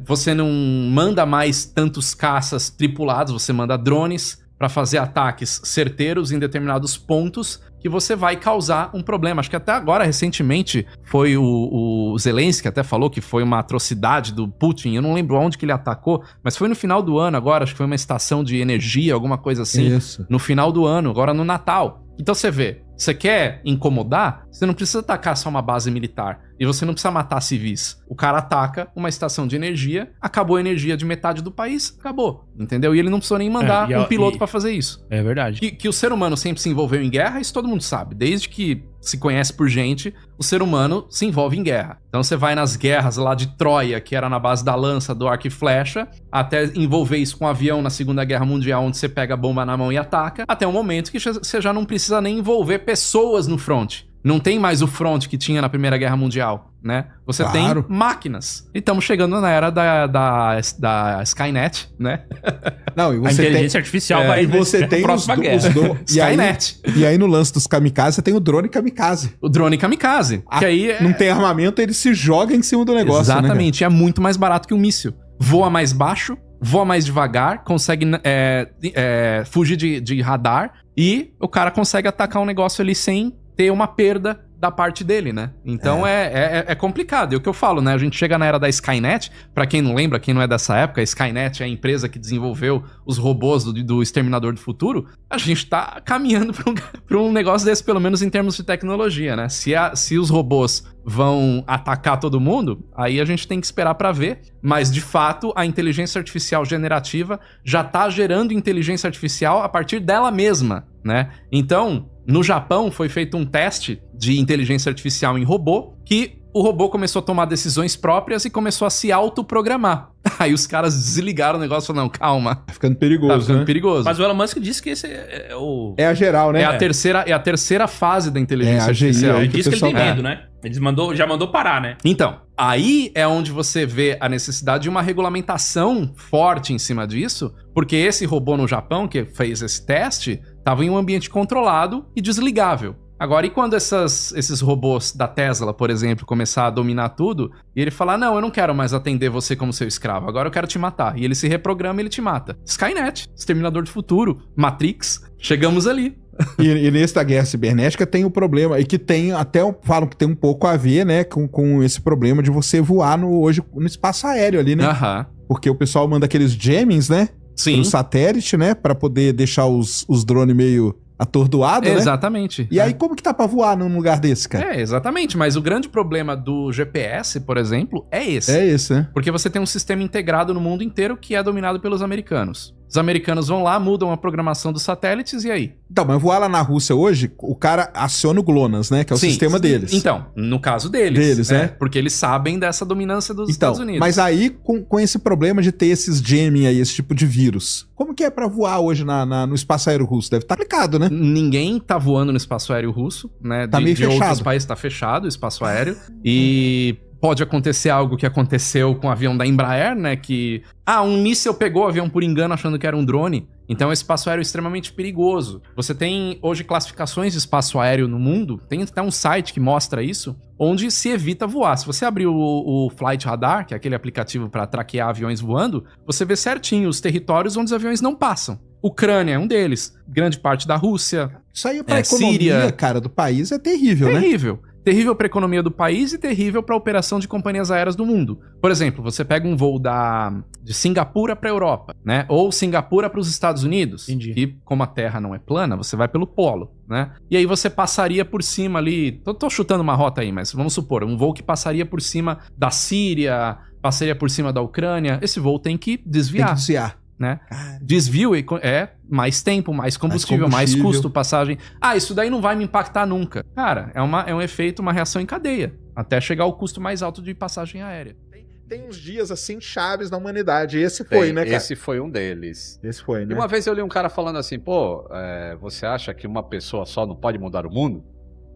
você não manda mais tantos caças tripulados, você manda drones para fazer ataques certeiros em determinados pontos que você vai causar um problema. Acho que até agora, recentemente, foi o Zelensky até falou que foi uma atrocidade do Putin. Eu não lembro onde que ele atacou, mas foi no final do ano agora, acho que foi uma estação de energia, alguma coisa assim. Isso. No final do ano, agora no Natal. Então você vê, você quer incomodar, você não precisa atacar só uma base militar. E você não precisa matar civis. O cara ataca uma estação de energia, acabou a energia de metade do país, acabou. Entendeu? E ele não precisou nem mandar um piloto pra fazer isso. É verdade. Que o ser humano sempre se envolveu em guerra, isso todo mundo sabe. Desde que se conhece por gente, o ser humano se envolve em guerra. Então você vai nas guerras lá de Troia, que era na base da lança, do arco e flecha, até envolver isso com um avião na Segunda Guerra Mundial, onde você pega a bomba na mão e ataca, até o momento que você já não precisa nem envolver pessoas no front. Não tem mais o front que tinha na Primeira Guerra Mundial, né? Você tem máquinas. E estamos chegando na era da Skynet, né? Não, e A você inteligência artificial vai e você tem próxima guerra. Skynet. E aí no lance dos kamikazes, você tem o drone kamikaze. O drone kamikaze. Que aí não tem armamento, ele se joga em cima do negócio. Exatamente. Né, é muito mais barato que um míssil. Voa mais baixo, voa mais devagar, consegue fugir de radar e o cara consegue atacar um negócio ali sem ter uma perda da parte dele, né? Então é complicado. E o que eu falo, né? A gente chega na era da Skynet. Pra quem não lembra, quem não é dessa época, a Skynet é a empresa que desenvolveu os robôs do Exterminador do Futuro. A gente tá caminhando pra um negócio desse, pelo menos em termos de tecnologia, né? Se os robôs vão atacar todo mundo, aí a gente tem que esperar pra ver. Mas, de fato, a inteligência artificial generativa já tá gerando inteligência artificial a partir dela mesma, né? Então, no Japão foi feito um teste de inteligência artificial em robô, que o robô começou a tomar decisões próprias e começou a se autoprogramar. Aí os caras desligaram o negócio e falaram, não, calma. Tá ficando perigoso, Tá ficando né? perigoso. Mas o Elon Musk disse que esse é o... É a geral, né? É a terceira fase da inteligência artificial. Ele que disse que ele tem pessoal- medo, né? Ele já mandou parar, né? Então, aí é onde você vê a necessidade de uma regulamentação forte em cima disso, porque esse robô no Japão, que fez esse teste, estava em um ambiente controlado e desligável. Agora, e quando esses robôs da Tesla, por exemplo, começar a dominar tudo, e ele falar, não, eu não quero mais atender você como seu escravo, agora eu quero te matar. E ele se reprograma e ele te mata. Skynet, Exterminador do Futuro, Matrix, chegamos ali. E nesse da guerra cibernética tem o problema, e que tem até, falam que tem um pouco a ver, né, com esse problema de você voar hoje no espaço aéreo ali, né? Aham. Porque o pessoal manda aqueles jammings, né? Sim. No satélite, né? Pra poder deixar os drones meio atordoados, né? Exatamente. E aí, como que tá pra voar num lugar desse, cara? Exatamente. Mas o grande problema do GPS, por exemplo, é esse. É esse, né? Porque você tem um sistema integrado no mundo inteiro que é dominado pelos americanos. Os americanos vão lá, mudam a programação dos satélites e aí? Então, mas voar lá na Rússia hoje, o cara aciona o GLONASS, né? Que é o Sim, sistema deles. Então, no caso deles. Deles, né? Porque eles sabem dessa dominância dos Então, Estados Unidos. mas aí, com esse problema de ter esses jamming aí, esse tipo de vírus, como que é pra voar hoje no espaço aéreo russo? Deve estar complicado, né? Ninguém tá voando no espaço aéreo russo, né? Tá meio de outros fechado. países tá fechado o espaço aéreo. E pode acontecer algo que aconteceu com o avião da Embraer, né? Que, um míssil pegou o avião por engano achando que era um drone. Então é um espaço aéreo extremamente perigoso. Você tem hoje classificações de espaço aéreo no mundo, tem até um site que mostra isso, onde se evita voar. Se você abrir o Flight Radar, que é aquele aplicativo para traquear aviões voando, você vê certinho os territórios onde os aviões não passam. Ucrânia é um deles, grande parte da Rússia. Isso aí pra economia, Síria. cara, do país é terrível, né? Terrível. Terrível para a economia do país e terrível para a operação de companhias aéreas do mundo. Por exemplo, você pega um voo de Singapura para a Europa, né? Ou Singapura para os Estados Unidos. Entendi. E como a Terra não é plana, você vai pelo polo, né? E aí você passaria por cima ali... Tô chutando uma rota aí, mas vamos supor, um voo que passaria por cima da Síria, passaria por cima da Ucrânia. Esse voo tem que Tem desviar. que desviar. Né? Cara, Desvio é mais tempo, mais combustível, mais combustível. custo, passagem. Ah, isso daí não vai me impactar nunca. Cara, é um efeito, uma reação em cadeia. Até chegar ao custo mais alto de passagem aérea. Tem uns dias assim chaves na humanidade. Esse foi, né, cara? Esse foi um deles. Esse foi, E né? uma vez eu li um cara falando assim, pô, você acha que uma pessoa só não pode mudar o mundo?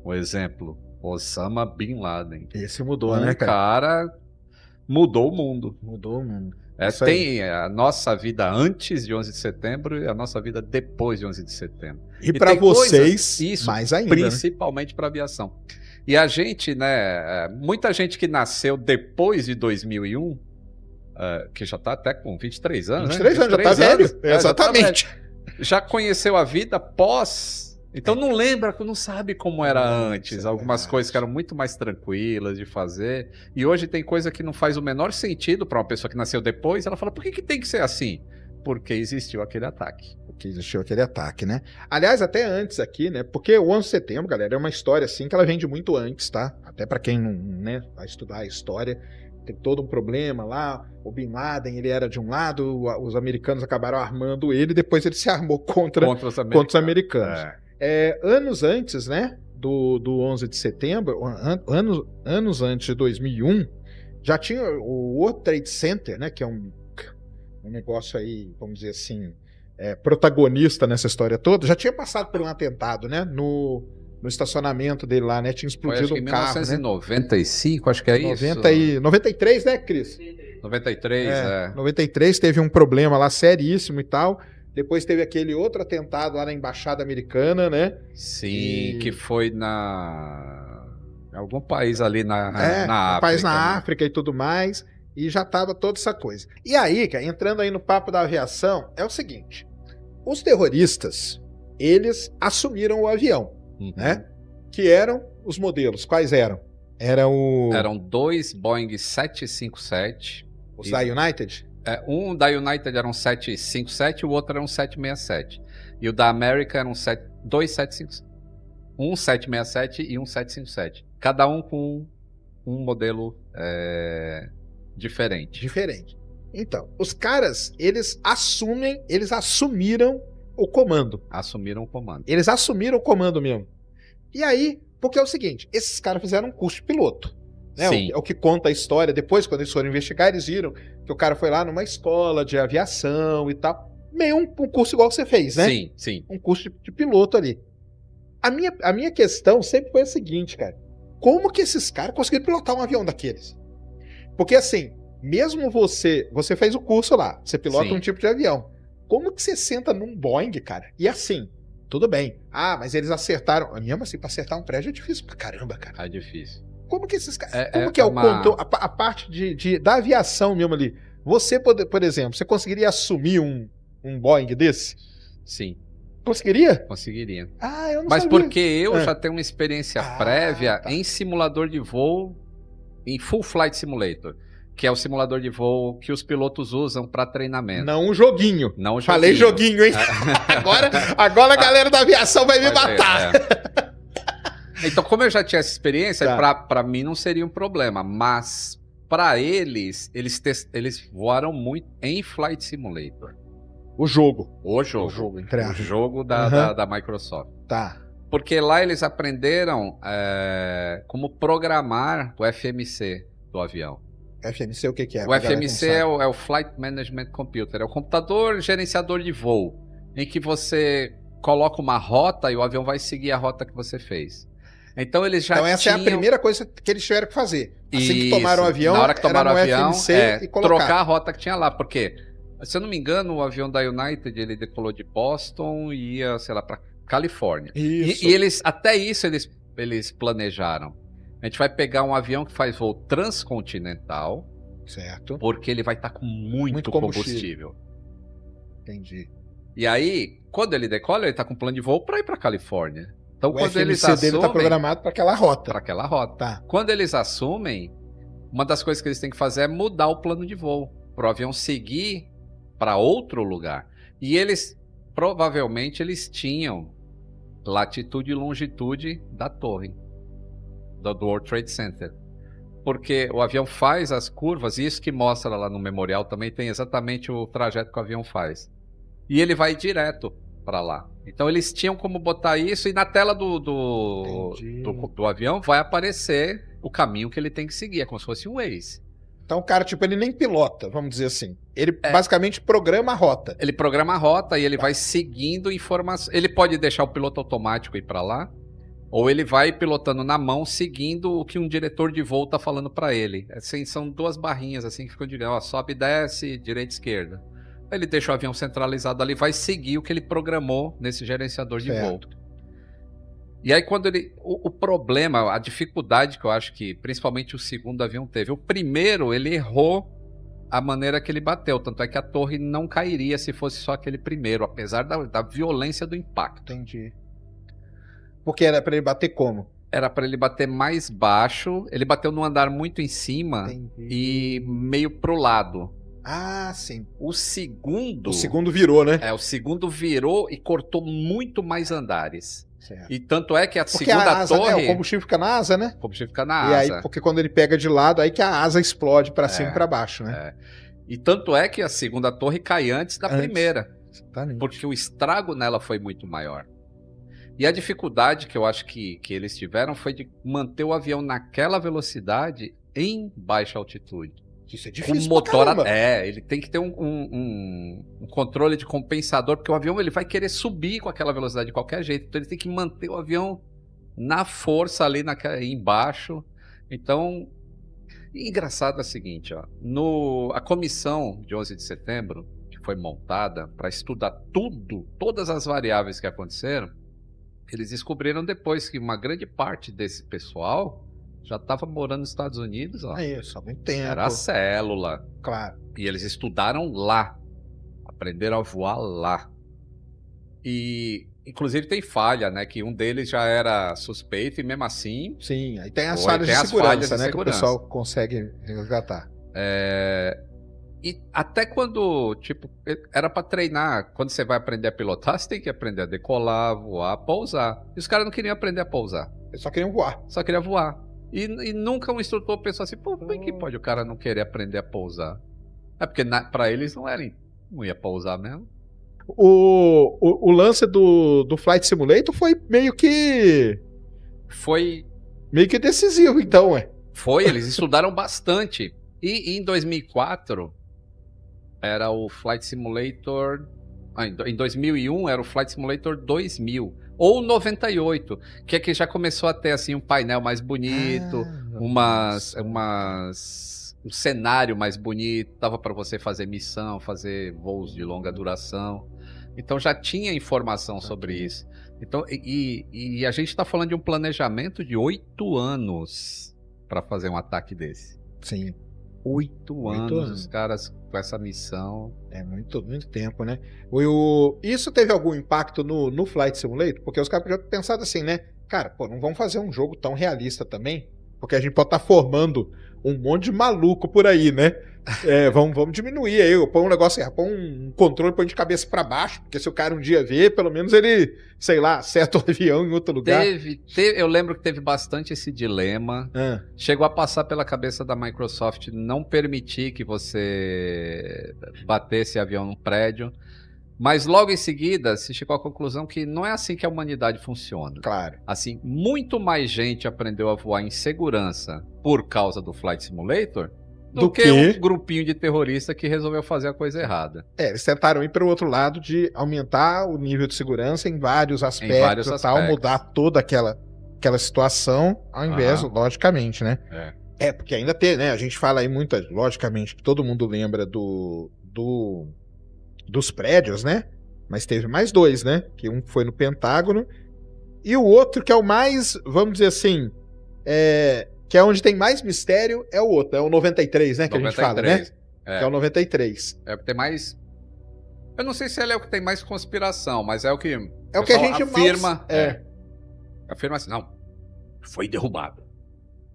Um exemplo, Osama Bin Laden. Esse mudou, Um né, cara? cara mudou o mundo. Mudou o mundo. É, Isso aí. tem a nossa vida antes de 11 de setembro e a nossa vida depois de 11 de setembro. E pra tem vocês, coisas- isso, mais ainda, né? Principalmente para aviação. E a gente, né, muita gente que nasceu depois de 2001, que já tá até com 23 anos, 23 né? anos, já tá velho. já tá Exatamente. velho. Já conheceu a vida pós... Então não lembra, não sabe como era antes. é Algumas verdade. coisas que eram muito mais tranquilas de fazer. E hoje tem coisa que não faz o menor sentido para uma pessoa que nasceu depois. Ela fala, por que tem que ser assim? Porque existiu aquele ataque. Que existiu aquele ataque, né? Aliás, até antes aqui, né? Porque o 11 de setembro, galera, é uma história assim que ela vem de muito antes, tá? Até pra quem não, né, vai estudar a história, tem todo um problema lá. O Bin Laden, ele era de um lado, os americanos acabaram armando ele, depois ele se armou contra os americanos. Anos antes, né, do 11 de setembro, anos antes de 2001, já tinha o World Trade Center, né, que é um negócio aí, vamos dizer assim, protagonista nessa história toda, já tinha passado por um atentado, né, no estacionamento dele lá, né, tinha Foi, explodido acho que um em carro, né, 1995, acho que é isso. 93, né, Cris? 93, 93 teve um problema lá seríssimo e tal. Depois teve aquele outro atentado lá na Embaixada Americana, né? Sim, E- que foi em algum país ali na Um África. país na né? África e tudo mais. E já tava toda essa coisa. E aí, cara, entrando aí no papo da aviação, é o seguinte. Os terroristas, eles assumiram o avião, Uhum. né? Que eram os modelos. Quais eram? Eram 2 Boeing 757. Os da United? Um da United era um 757 e o outro era um 767. E o da American era dois 757. Um 767 e um 757. Cada um com um modelo diferente. Diferente. Então, os caras, eles assumiram o comando. Assumiram o comando. Eles assumiram o comando mesmo. E aí, porque é o seguinte, esses caras fizeram um curso de piloto. Né? Sim. É o que conta a história. Depois, quando eles foram investigar, eles viram que o cara foi lá numa escola de aviação e tal. Meio um curso igual você fez, né? Sim, sim. Um curso de piloto ali. A minha questão sempre foi a seguinte, cara. Como que esses caras conseguiram pilotar um avião daqueles? Porque assim, mesmo você fez o curso lá, você pilota Sim. um tipo de avião. Como que você senta num Boeing, cara? E assim, tudo bem. Ah, mas eles acertaram. Mesmo assim, pra acertar um prédio é difícil pra caramba, cara. É difícil. Como que esses caras. É- Como é que é o uma- controle, a parte da aviação mesmo ali? Você, por exemplo, você conseguiria assumir um Boeing desse? Sim, Conseguiria? conseguiria. Ah, eu não Mas sabia. porque eu É. já tenho uma experiência Ah, prévia tá. em simulador de voo, em Full Flight Simulator, que é o simulador de voo que os pilotos usam para treinamento. Não um joguinho. Não o Falei joguinho, hein? Agora a galera da aviação vai me Pode ser, matar. Então, como eu já tinha essa experiência, Tá. pra mim não seria um problema, mas pra eles voaram muito em Flight Simulator. O jogo. O jogo. O jogo, entre O aspas. jogo Aham. da Microsoft. Tá. Porque lá eles aprenderam como programar o FMC do avião. FMC, o que que é? O Pra galera que FMC não é o Flight Management Computer, é o computador gerenciador de voo, em que você coloca uma rota e o avião vai seguir a rota que você fez. Então eles já Então essa é a tinham... primeira coisa que eles tiveram que fazer. Assim que Isso. tomaram o avião, Na hora que tomaram o era no avião, FMC e colocar. trocar a rota que tinha lá, porque Se eu não me engano, o avião da United, ele decolou de Boston e ia, sei lá, pra Califórnia. Isso. E eles, até isso, eles planejaram. A gente vai pegar um avião que faz voo transcontinental, Certo. porque ele vai estar com muito combustível. Entendi. E aí, quando ele decola, ele está com plano de voo para ir para Califórnia. Então, O quando eles FMC dele tá assumem programado para aquela rota. para aquela rota. Tá. Quando eles assumem, uma das coisas que eles têm que fazer é mudar o plano de voo para o avião seguir para outro lugar. E eles provavelmente eles tinham latitude e longitude da torre do World Trade Center. Porque o avião faz as curvas, e isso que mostra lá no memorial também tem exatamente o trajeto que o avião faz. E ele vai direto para lá. Então eles tinham como botar isso, e na tela do avião vai aparecer o caminho que ele tem que seguir. É como se fosse um Waze. Então o cara, tipo, ele nem pilota, vamos dizer assim. Ele basicamente programa a rota. Ele programa a rota e ele vai seguindo informações. Ele pode deixar o piloto automático ir para lá, ou ele vai pilotando na mão, seguindo o que um diretor de voo tá falando para ele. Assim, são duas barrinhas assim que ficam dizendo, ó, sobe e desce, direita e esquerda. Ele deixa o avião centralizado ali, vai seguir o que ele programou nesse gerenciador de voo. E aí quando ele... O problema, a dificuldade que eu acho que principalmente o segundo avião teve. O primeiro, ele errou a maneira que ele bateu. Tanto é que a torre não cairia se fosse só aquele primeiro, apesar da violência do impacto. Entendi. Porque era para ele bater como? Era para ele bater mais baixo. Ele bateu num andar muito em cima. Entendi. E meio pro lado. Ah, sim. O segundo virou, né? o segundo virou e cortou muito mais andares. Certo. E tanto é que a Porque segunda a asa, torre... né? O combustível fica na asa, né? O combustível fica na E asa. aí, porque quando ele pega de lado, aí que a asa explode para cima e para baixo, né? E tanto é que a segunda torre cai antes da primeira. Exatamente. Porque o estrago nela foi muito maior. E a dificuldade que eu acho que eles tiveram foi de manter o avião naquela velocidade em baixa altitude. Isso é Com difícil motor, pra caramba. ele tem que ter um controle de compensador, porque o avião ele vai querer subir com aquela velocidade de qualquer jeito, então ele tem que manter o avião na força ali embaixo. Então, engraçado é o seguinte, ó, a comissão de 11 de setembro, que foi montada para estudar todas as variáveis que aconteceram, eles descobriram depois que uma grande parte desse pessoal já estava morando nos Estados Unidos, ó. É isso, há muito tempo. Era a célula. Claro. E eles estudaram lá. Aprenderam a voar lá. E, inclusive, tem falha, né? Que um deles já era suspeito e mesmo assim... Sim, aí tem as Foi, falhas tem de as segurança, falhas de né? segurança. Que o pessoal consegue resgatar. E até quando, tipo, era pra treinar. Quando você vai aprender a pilotar, você tem que aprender a decolar, voar, pousar. E os caras não queriam aprender a pousar. Eles só queriam voar. Só queria voar. E nunca um instrutor pensou assim, pô, como é que pode o cara não querer aprender a pousar? É porque pra eles não ia pousar mesmo. O lance do Flight Simulator foi meio que decisivo, então, eles estudaram bastante. E em 2004, era o Flight Simulator... em 2001, era o Flight Simulator 2000. Ou 98, que é que já começou a ter assim, um painel mais bonito, um cenário mais bonito, dava para você fazer missão, fazer voos de longa duração. Então já tinha informação sobre isso. Então, e a gente está falando de um planejamento de 8 anos para fazer um ataque desse. Sim. 8 anos, os caras com essa missão. É muito tempo, né? Isso teve algum impacto no Flight Simulator? Porque os caras podiam pensar assim, né? Cara, pô, não vamos fazer um jogo tão realista também, porque a gente pode estar formando um monte de maluco por aí, né? Vamos diminuir aí, põe um negócio, põe um controle, põe de cabeça pra baixo, porque se o cara um dia ver, pelo menos ele, sei lá, acerta o avião em outro lugar. Eu lembro que teve bastante esse dilema. Chegou a passar pela cabeça da Microsoft não permitir que você batesse avião num prédio, mas logo em seguida se chegou à conclusão que não é assim que a humanidade funciona. Claro. Assim, muito mais gente aprendeu a voar em segurança por causa do Flight Simulator do que um grupinho de terrorista que resolveu fazer a coisa errada. Eles tentaram ir para o outro lado de aumentar o nível de segurança em vários aspectos e tal, mudar toda aquela situação, ao invés, logicamente, né? Porque ainda tem, né? A gente fala aí logicamente, que todo mundo lembra do dos prédios, né? Mas teve mais 2, né? Que um foi no Pentágono e o outro que é o mais, vamos dizer assim, que é onde tem mais mistério, é o outro, é o 93, né? Que 93, a gente fala, né? Que é o 93. É o que tem mais... Eu não sei se ele é o que tem mais conspiração, mas é o que... É o que a gente afirma. Afirma assim, não, foi derrubado.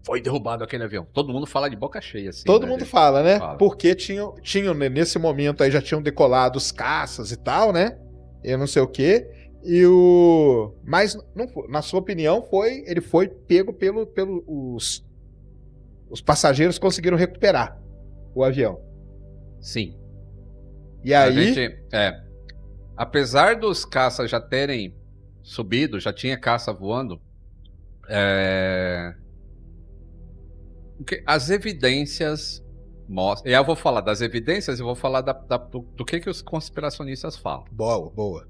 Foi derrubado aquele avião. Todo mundo fala de boca cheia, assim. Todo mundo fala, né? Porque tinham, nesse momento aí, já tinham decolado os caças e tal, né? Eu não sei o quê. Mas, não, na sua opinião, ele foi pego os passageiros conseguiram recuperar o avião. Sim. E aí... apesar dos caças já terem subido, já tinha caça voando, as evidências mostram... E eu vou falar das evidências e vou falar do que os conspiracionistas falam. Boa.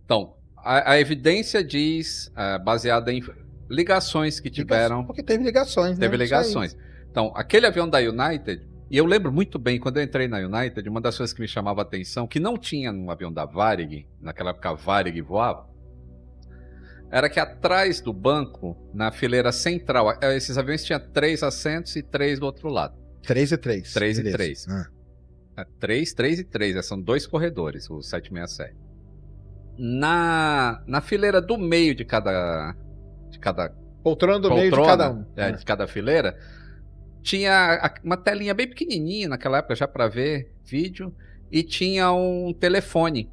Então, a evidência diz, baseada em ligações que tiveram... Porque teve ligações, né? Teve ligações. Então, aquele avião da United... E eu lembro muito bem, quando eu entrei na United, uma das coisas que me chamava a atenção, que não tinha no avião da Varig, naquela época a Varig voava, era que atrás do banco, na fileira central, esses aviões tinham 3 assentos e 3 do outro lado. 3 e 3. 3 e 3. 3 e 3, são 2 corredores, o 767. Na fileira do meio de cada poltrona do meio de cada um. De cada fileira, tinha uma telinha bem pequenininha naquela época, já para ver vídeo, e tinha um telefone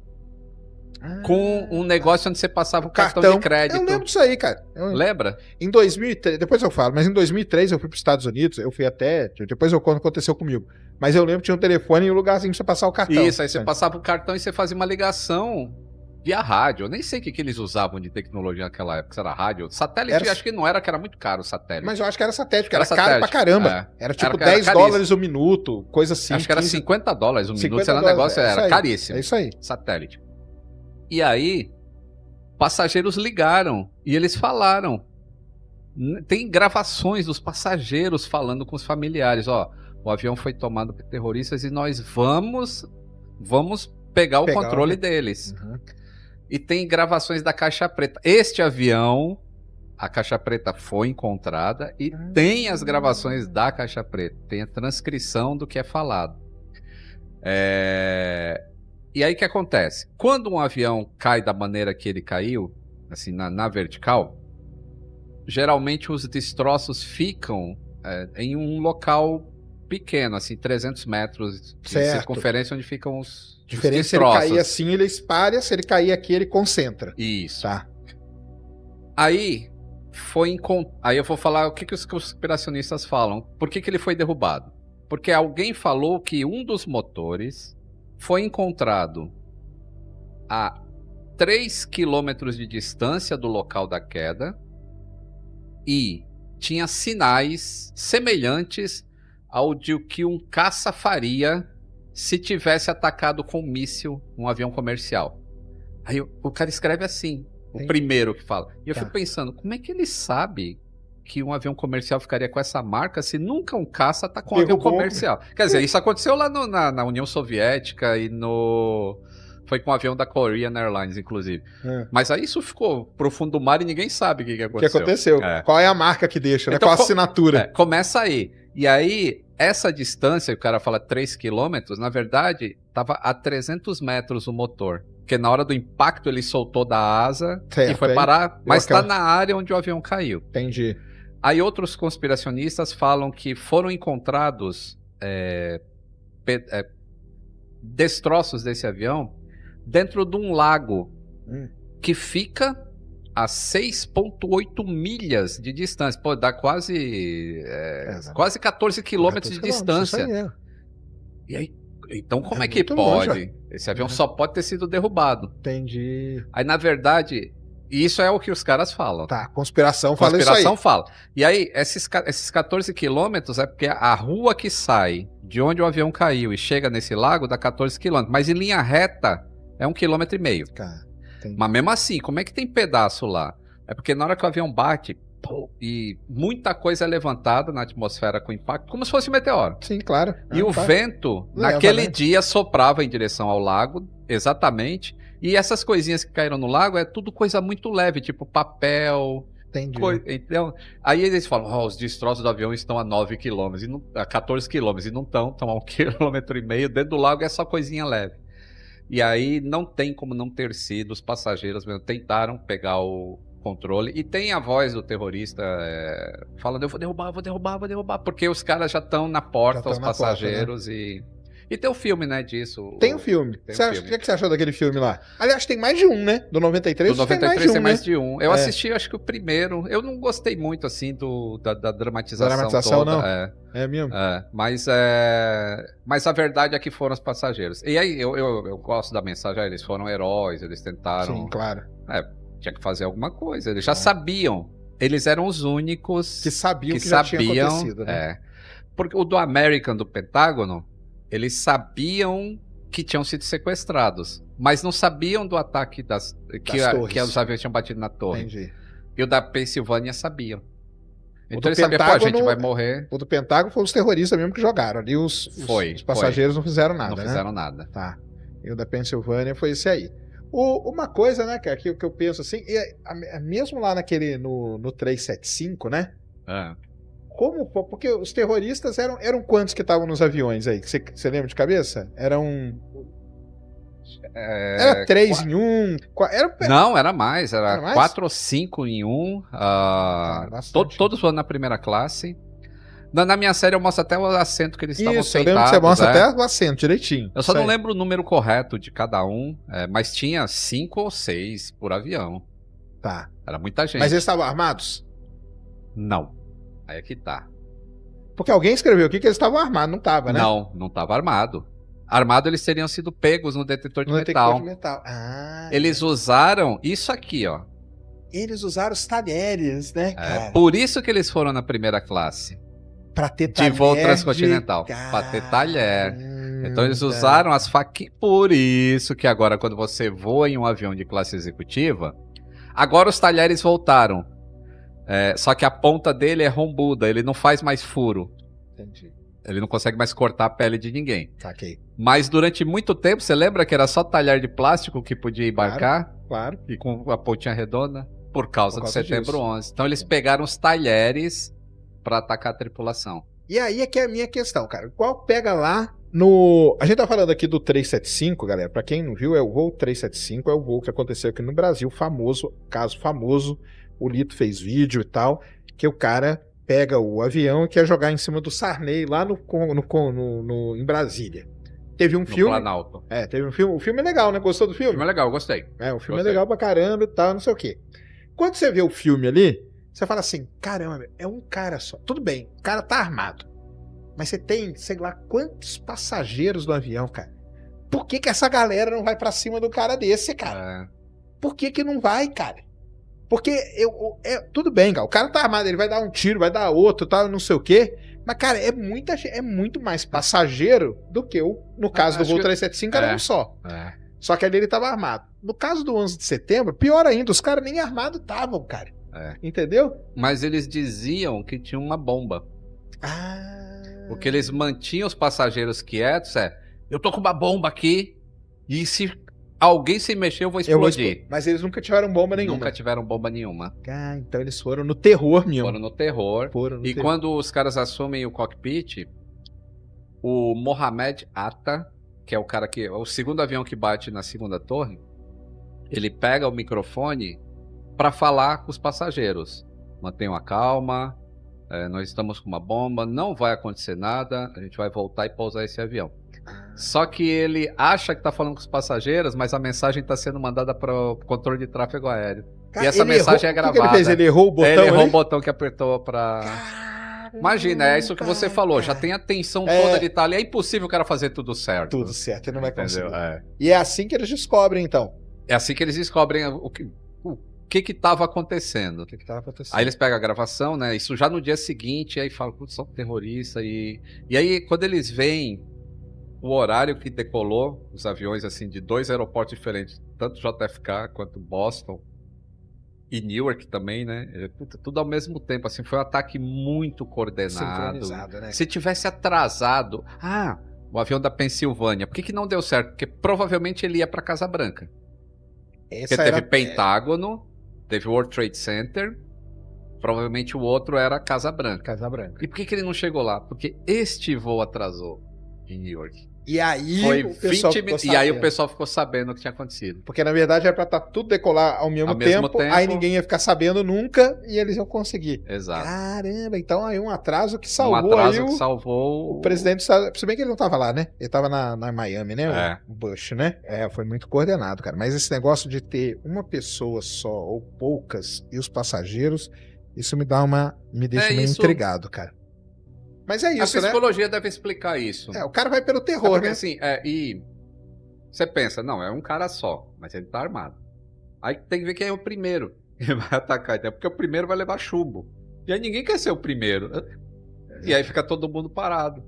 com um negócio onde você passava o cartão de crédito. Eu lembro disso aí, cara. Lembra? Em 2003, depois eu falo, mas em 2003 eu fui para os Estados Unidos, eu fui até, depois eu conto o que aconteceu comigo, mas eu lembro que tinha um telefone e um lugarzinho pra você passar o cartão. Isso, aí você passava o cartão e você fazia uma ligação via rádio. Eu nem sei o que eles usavam de tecnologia naquela época, se era rádio. Satélite, acho que não era, que era muito caro o satélite. Mas eu acho que era satélite, porque era caro pra caramba. Era tipo $10 o minuto, coisa assim. Acho que era $50 o minuto, era um negócio, era caríssimo. É isso aí. Satélite. E aí, passageiros ligaram e eles falaram. Tem gravações dos passageiros falando com os familiares, o avião foi tomado por terroristas e nós vamos pegar o controle deles. Uhum. E tem gravações da Caixa Preta. Este avião, a Caixa Preta foi encontrada e tem as gravações da Caixa Preta. Tem a transcrição do que é falado. E aí o que acontece? Quando um avião cai da maneira que ele caiu, assim, na vertical, geralmente os destroços ficam em um local pequeno, assim, 300 metros de circunferência, onde ficam os diferença, se ele cair assim, ele espalha, se ele cair aqui, ele concentra. Isso. Tá. Aí eu vou falar o que os conspiracionistas falam. Por que ele foi derrubado? Porque alguém falou que um dos motores foi encontrado a 3 quilômetros de distância do local da queda e tinha sinais semelhantes ao de que um caça faria se tivesse atacado com um míssil um avião comercial. Aí o cara escreve assim, o primeiro que fala. E eu fico pensando, como é que ele sabe que um avião comercial ficaria com essa marca se nunca um caça tá com um avião comercial? Quer dizer, isso aconteceu lá na União Soviética e foi com o avião da Korean Airlines, inclusive. Mas aí isso ficou pro fundo do mar e ninguém sabe o que aconteceu. O que aconteceu? Qual é a marca que deixa, né? Então, qual a assinatura? Começa aí. E aí, essa distância, o cara fala 3 quilômetros, na verdade, estava a 300 metros o motor. Porque na hora do impacto ele soltou da asa e foi parar, mas está na área onde o avião caiu. Entendi. Aí outros conspiracionistas falam que foram encontrados destroços desse avião dentro de um lago que fica a 6,8 milhas de distância. Pô, dá quase 14 quilômetros de distância. Isso aí, E aí, então como é que pode? Longe, esse avião só pode ter sido derrubado. Entendi. Aí, na verdade, isso é o que os caras falam. Tá, conspiração fala isso aí. Conspiração fala. E aí, esses 14 quilômetros é porque a rua que sai de onde o avião caiu e chega nesse lago dá 14 quilômetros. Mas em linha reta é 1,5 km. Cara, mas mesmo assim, como é que tem pedaço lá? É porque na hora que o avião bate, e muita coisa é levantada na atmosfera com impacto, como se fosse um meteoro. Sim, claro. E o vento, Leva, naquele né? dia, soprava em direção ao lago, exatamente. E essas coisinhas que caíram no lago é tudo coisa muito leve, tipo papel. Entendi. Então, aí eles falam, os destroços do avião estão a 9 km, a 14 km, e não estão a 1,5 km. Dentro do lago é só coisinha leve. E aí não tem como não ter sido, os passageiros mesmo tentaram pegar o controle. E tem a voz do terrorista falando, eu vou derrubar, porque os caras já estão na porta, os passageiros, E tem o filme, né, disso. Tem um filme. Tem um O filme. que você achou daquele filme lá? Aliás, tem mais de um, né? Do 93, Do 93 tem mais né? de um. Eu assisti, acho que o primeiro. Eu não gostei muito, assim, da dramatização, Dramatização, toda. não? É, mesmo? mas a verdade é que foram os passageiros. E aí, eu gosto da mensagem. Eles foram heróis, eles tentaram... Sim, claro. Tinha que fazer alguma coisa. Eles já sabiam. Eles eram os únicos Que sabiam que já tinha acontecido, né? Porque o do American, do Pentágono, eles sabiam que tinham sido sequestrados, mas não sabiam do ataque que os aviões tinham batido na torre. Entendi. E o da Pensilvânia sabiam. Então do eles sabiam, a gente vai morrer. O do Pentágono foi os terroristas mesmo que jogaram. Ali os passageiros não fizeram nada, Não né? fizeram nada. Tá. E o da Pensilvânia foi esse aí. Uma coisa, né, cara, que eu penso assim, mesmo lá no 375, né? Porque os terroristas eram quantos que estavam nos aviões aí? Você lembra de cabeça? Era 3 em 1? Não, era mais. Era mais? 4 ou 5 em 1. Todos foram na primeira classe. Na minha série eu mostro até o assento que eles estavam sentados. Isso, eu lembro que você mostra até o assento direitinho. Eu só não lembro o número correto de cada um, mas tinha 5 ou 6 por avião. Tá. Era muita gente. Mas eles estavam armados? Não. Aí é que tá. Porque alguém escreveu aqui que eles estavam armados, não tava, né? Não tava armado. Armado eles teriam sido pegos no detetor de metal. Eles usaram isso aqui, ó. Eles usaram os talheres, né, cara? Por isso que eles foram na primeira classe. Pra ter talher de voo transcontinental. Pra ter talher. Então eles usaram as faquinhas. Por isso que agora, quando você voa em um avião de classe executiva, agora os talheres voltaram. Só que a ponta dele é rombuda, ele não faz mais furo. Entendi. Ele não consegue mais cortar a pele de ninguém. Saquei. Mas durante muito tempo, você lembra que era só talher de plástico que podia embarcar? Claro. E com a pontinha redonda? Por causa do setembro disso. 11. Então eles pegaram os talheres pra atacar a tripulação. E aí é que é a minha questão, cara. Qual pega lá no... A gente tá falando aqui do 375, galera. Pra quem não viu, é o voo 375, é o voo que aconteceu aqui no Brasil, caso famoso. O Lito fez vídeo e tal, que o cara pega o avião e quer jogar em cima do Sarney lá em Brasília. Teve um filme... Planalto. Teve um filme. O filme é legal, né? Gostou do O filme? filme é legal, gostei. O filme é legal pra caramba e tal, não sei o quê. Quando você vê o filme ali, você fala assim, caramba, é um cara só. Tudo bem, o cara tá armado. Mas você tem, sei lá, quantos passageiros do avião, cara? Por que essa galera não vai pra cima do cara desse, cara? Por que não vai, cara? Porque tudo bem, cara. O cara tá armado, ele vai dar um tiro, vai dar outro, tal, não sei o quê. Mas, cara, é muito mais passageiro do que no caso do voo 375 era um só. Só que ali ele tava armado. No caso do 11 de setembro, pior ainda, os caras nem armados estavam, cara. Entendeu? Mas eles diziam que tinha uma bomba. Porque eles mantinham os passageiros quietos, eu tô com uma bomba aqui, e se alguém se mexer, eu vou explodir. Mas eles nunca tiveram bomba nenhuma. Nunca tiveram bomba nenhuma. Então eles foram no terror mesmo. Foram no terror. Quando os caras assumem o cockpit, o Mohamed Atta, que é o cara que... o segundo avião que bate na segunda torre, ele pega o microfone para falar com os passageiros. Mantenham a calma, nós estamos com uma bomba, não vai acontecer nada, a gente vai voltar e pousar esse avião. Só que ele acha que tá falando com os passageiros, mas a mensagem tá sendo mandada para o controle de tráfego aéreo. Cara, e essa mensagem é gravada. O que ele fez? Ele errou o botão? Ele errou o botão que apertou para... Imagina, é isso que você falou, já tem a tensão toda de estar ali, é impossível o cara fazer tudo certo. Tudo certo, ele não vai conseguir. Entendeu? E é assim que eles descobrem, então. É assim que eles descobrem o que estava acontecendo. Aí eles pegam a gravação, né? Isso já no dia seguinte, aí falam, putz, são terroristas. E aí, quando eles veem o horário que decolou os aviões, assim, de 2 aeroportos diferentes, tanto JFK quanto Boston, e Newark também, né? Tudo ao mesmo tempo, assim, foi um ataque muito coordenado. Sincronizado, né? Se tivesse atrasado... o avião da Pensilvânia, por que não deu certo? Porque provavelmente ele ia para Casa Branca. Porque teve Pentágono, teve World Trade Center, provavelmente o outro era Casa Branca. Casa Branca. E por que ele não chegou lá? Porque este voo atrasou em New York. E aí Foi o pessoal 20 minutos. E aí o pessoal ficou sabendo o que tinha acontecido. Porque na verdade era pra estar tudo decolar ao mesmo tempo, aí ninguém ia ficar sabendo nunca e eles iam conseguir. Exato. Caramba, então aí um atraso que salvou aí o presidente, se bem que ele não tava lá, né? Ele tava na Miami, né? O Bush, né? Foi muito coordenado, cara. Mas esse negócio de ter uma pessoa só ou poucas e os passageiros, isso me deixa meio intrigado, cara. Mas é isso, né? A psicologia deve explicar isso. O cara vai pelo terror, porque, né? Assim, e você pensa, não, é um cara só, mas ele tá armado. Aí tem que ver quem é o primeiro que vai atacar, porque o primeiro vai levar chumbo. E aí ninguém quer ser o primeiro. E aí fica todo mundo parado.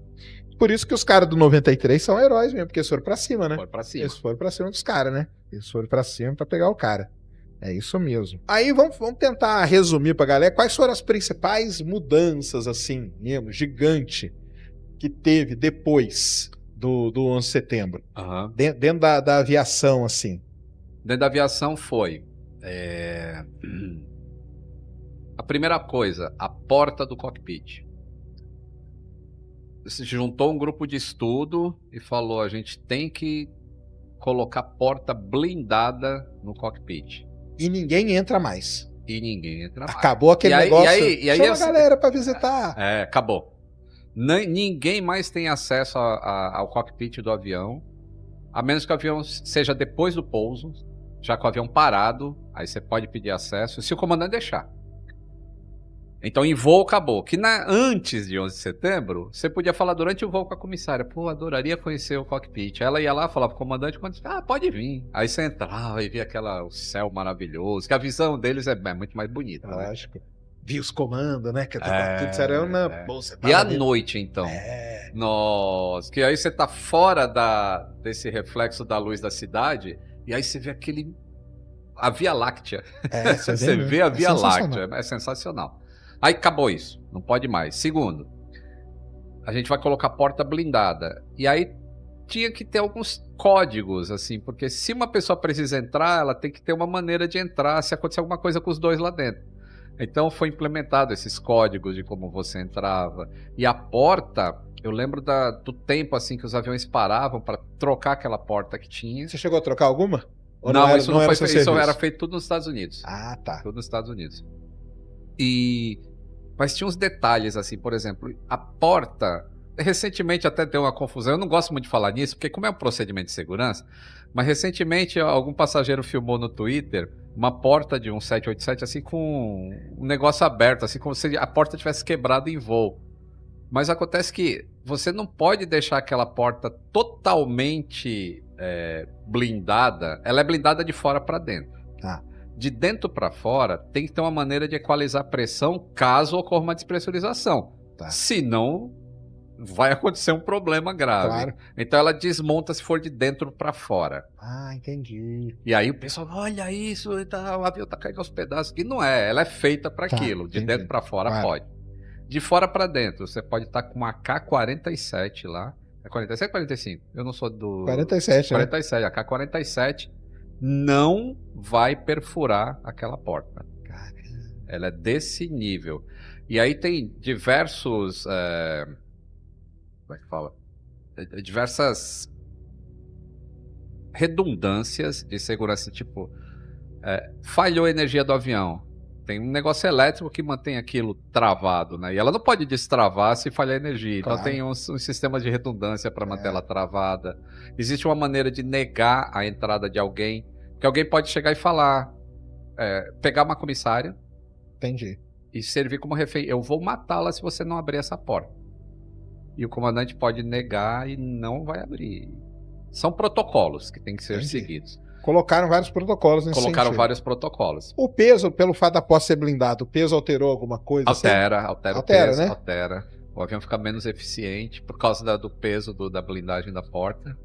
Por isso que os caras do 93 são heróis mesmo, porque eles foram pra cima, né? Foram pra cima. Eles foram pra cima dos caras, né? Eles foram pra cima pra pegar o cara. É isso mesmo. Aí vamos tentar resumir pra galera quais foram as principais mudanças, assim, mesmo, gigante, que teve depois do 11 de setembro. Dentro da aviação, assim. Dentro da aviação foi... A primeira coisa, a porta do cockpit. Se juntou um grupo de estudo e falou, a gente tem que colocar porta blindada no cockpit. E ninguém entra mais. Acabou aquele negócio. Chama a galera pra visitar. Acabou. Ninguém mais tem acesso ao cockpit do avião, a menos que o avião seja depois do pouso, já com o avião parado, aí você pode pedir acesso, se o comandante deixar. Então, em voo, acabou. Que antes de 11 de setembro, você podia falar durante o voo com a comissária. Pô, adoraria conhecer o cockpit. Ela ia lá, falava pro comandante, pode vir. Aí você entrava e via o céu maravilhoso, que a visão deles é muito mais bonita. Lógico. Né? Vi os comandos, né? Que tudo serão na bolsa. E à noite, então? Nossa, que aí você tá fora desse reflexo da luz da cidade, e aí você vê a Via Láctea. Você vê a Via Láctea. É sensacional. Aí acabou isso, não pode mais. Segundo, a gente vai colocar porta blindada. E aí tinha que ter alguns códigos, assim, porque se uma pessoa precisa entrar, ela tem que ter uma maneira de entrar se acontecer alguma coisa com os dois lá dentro. Então foi implementado esses códigos de como você entrava. E a porta, eu lembro do tempo assim que os aviões paravam para trocar aquela porta que tinha. Você chegou a trocar alguma? Ou não, isso não foi feito, isso era feito tudo nos Estados Unidos. Tá. Tudo nos Estados Unidos. Mas tinha uns detalhes, assim, por exemplo, a porta, recentemente até deu uma confusão, eu não gosto muito de falar nisso, porque como é um procedimento de segurança, mas recentemente algum passageiro filmou no Twitter uma porta de um 787, assim, com um negócio aberto, assim, como se a porta tivesse quebrado em voo. Mas acontece que você não pode deixar aquela porta totalmente blindada, ela é blindada de fora para dentro. De dentro para fora, tem que ter uma maneira de equalizar a pressão caso ocorra uma despressurização. Senão, vai acontecer um problema grave. Claro. Então ela desmonta se for de dentro para fora. Entendi. E aí o pessoal, olha isso, o avião tá caindo aos pedaços. E não é, ela é feita para aquilo. De dentro para fora pode. De fora para dentro, você pode estar com uma AK-47 lá. É 47 ou 45? Eu não sou do... 47, 47, a AK-47 não vai perfurar aquela porta. Ela é desse nível. E aí tem diversos... como é que fala? Diversas redundâncias de segurança, tipo... falhou a energia do avião. Tem um negócio elétrico que mantém aquilo travado, né? E ela não pode destravar se falhar a energia. Claro. Então tem um sistema de redundância para manter ela travada. Existe uma maneira de negar a entrada de alguém. Porque alguém pode chegar e falar... pegar uma comissária... Entendi. E servir como refém. Eu vou matá-la se você não abrir essa porta. E o comandante pode negar e não vai abrir. São protocolos que têm que ser seguidos. Colocaram vários protocolos nesse Colocaram sentido. vários protocolos. O peso, pelo fato da porta ser blindada, o peso alterou alguma coisa? Altera o peso, né? Altera. O avião fica menos eficiente por causa do peso da blindagem da porta.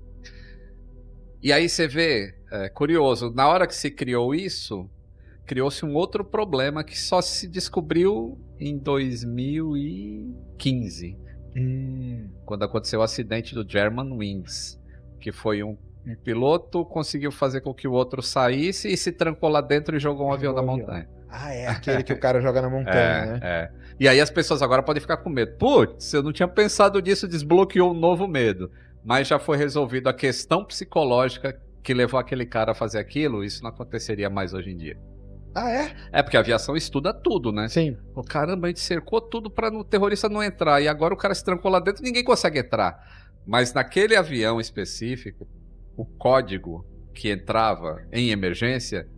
E aí você vê, curioso, na hora que se criou isso, criou-se um outro problema que só se descobriu em 2015, quando aconteceu o acidente do Germanwings, que foi um piloto conseguiu fazer com que o outro saísse e se trancou lá dentro e jogou um avião da montanha. Ah, é aquele que o cara joga na montanha, né? E aí as pessoas agora podem ficar com medo. Putz, eu não tinha pensado nisso, desbloqueou um novo medo. Mas já foi resolvido a questão psicológica que levou aquele cara a fazer aquilo, isso não aconteceria mais hoje em dia. Ah, é? É, porque a aviação estuda tudo, né? Sim. Pô, caramba, a gente cercou tudo para o terrorista não entrar, e agora o cara se trancou lá dentro e ninguém consegue entrar. Mas naquele avião específico, o código que entrava em emergência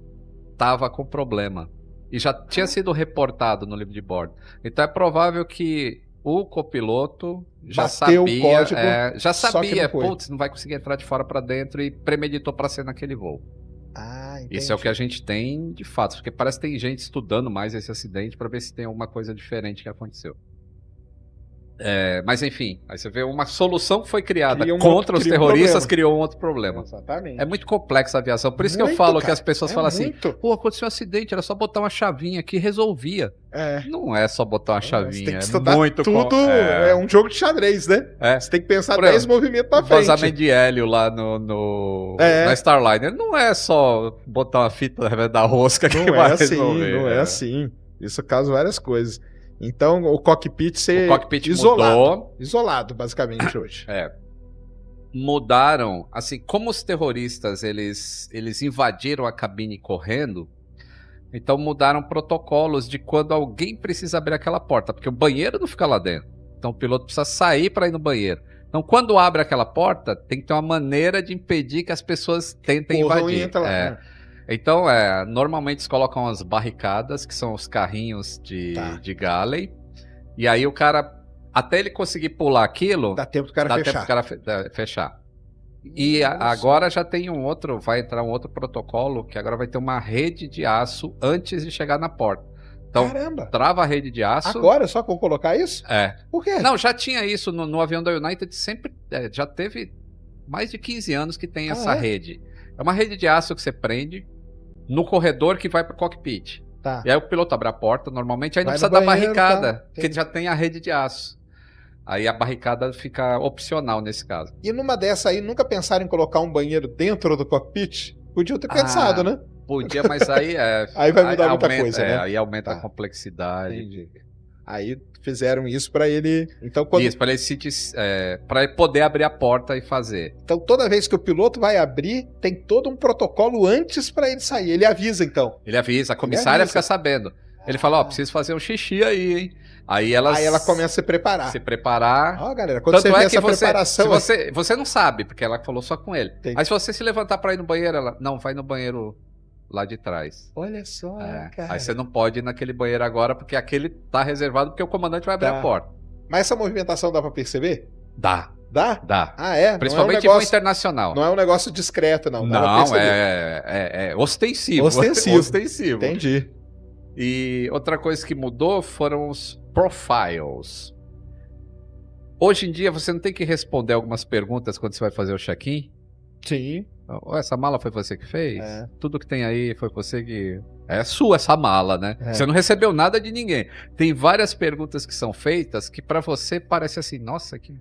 estava com problema. E já tinha sido reportado no livro de bordo. Então é provável que o copiloto já Bateu o sabia, código, já só que sabia, não foi. putz, não vai conseguir entrar de fora para dentro e premeditou para ser naquele voo. Ah, entendi. Isso é o que a gente tem de fato, porque parece que tem gente estudando mais esse acidente para ver se tem alguma coisa diferente que aconteceu. Mas enfim, aí você vê uma solução que foi criada contra os terroristas, criou um outro problema. Exatamente. É muito complexa a aviação, por isso que eu Muito, falo cara. que as pessoas falam assim, muito. pô, aconteceu um acidente, era só botar uma chavinha aqui e resolvia. Não é só botar uma Você chavinha, tem que estudar muito tudo. É um jogo de xadrez, né? Você tem que pensar Por exemplo, 10 movimentos pra O frente. vazamento de hélio lá na Starliner não é só botar uma fita da rosca que vai resolver. Não é assim. Isso causa várias coisas. Então, o cockpit ser isolado, basicamente, hoje. Mudaram, assim, como os terroristas, eles invadiram a cabine correndo, então mudaram protocolos de quando alguém precisa abrir aquela porta, porque o banheiro não fica lá dentro. Então o piloto precisa sair para ir no banheiro. Então quando abre aquela porta, tem que ter uma maneira de impedir que as pessoas tentem invadir. Então, normalmente eles colocam as barricadas, que são os carrinhos de Galley, e aí o cara, até ele conseguir pular aquilo, dá tempo do cara fechar. E agora já tem vai entrar um outro protocolo, que agora vai ter uma rede de aço antes de chegar na porta. Então, trava a rede de aço. Agora, só com colocar isso? Por quê? Não, já tinha isso no avião da United, sempre, já teve mais de 15 anos que tem essa rede. É uma rede de aço que você prende no corredor que vai para o cockpit. E aí o piloto abre a porta normalmente, aí não precisa da barricada, porque já tem a rede de aço. Aí a barricada fica opcional nesse caso. E numa dessa aí, nunca pensaram em colocar um banheiro dentro do cockpit? Podia ter pensado, né? Podia, mas aí... aí vai mudar muita coisa, né? Aí aumenta a complexidade. Entendi. Aí fizeram isso pra ele... Então, quando... Isso, pra ele pra ele poder abrir a porta e fazer. Então, toda vez que o piloto vai abrir, tem todo um protocolo antes pra ele sair. Ele avisa, então. Ele avisa, a comissária fica sabendo. Ele fala, preciso fazer um xixi aí, hein? Aí ela começa a se preparar. Galera, quando você vê essa preparação... Você não sabe, porque ela falou só com ele. Aí se você se levantar pra ir no banheiro, ela... Não, vai no banheiro lá de trás. Olha só, cara. Aí você não pode ir naquele banheiro agora, porque aquele tá reservado, porque o comandante vai abrir a porta. Mas essa movimentação dá pra perceber? Dá. Dá? Principalmente em voo internacional. Não é um negócio discreto, não. Não, é ostensivo. Ostensivo. Entendi. E outra coisa que mudou foram os profiles. Hoje em dia você não tem que responder algumas perguntas quando você vai fazer o check-in? Sim. Essa mala foi você que fez? Tudo que tem aí foi você que... É sua essa mala, né? Você não recebeu nada de ninguém. Tem várias perguntas que são feitas que pra você parece assim, nossa, que...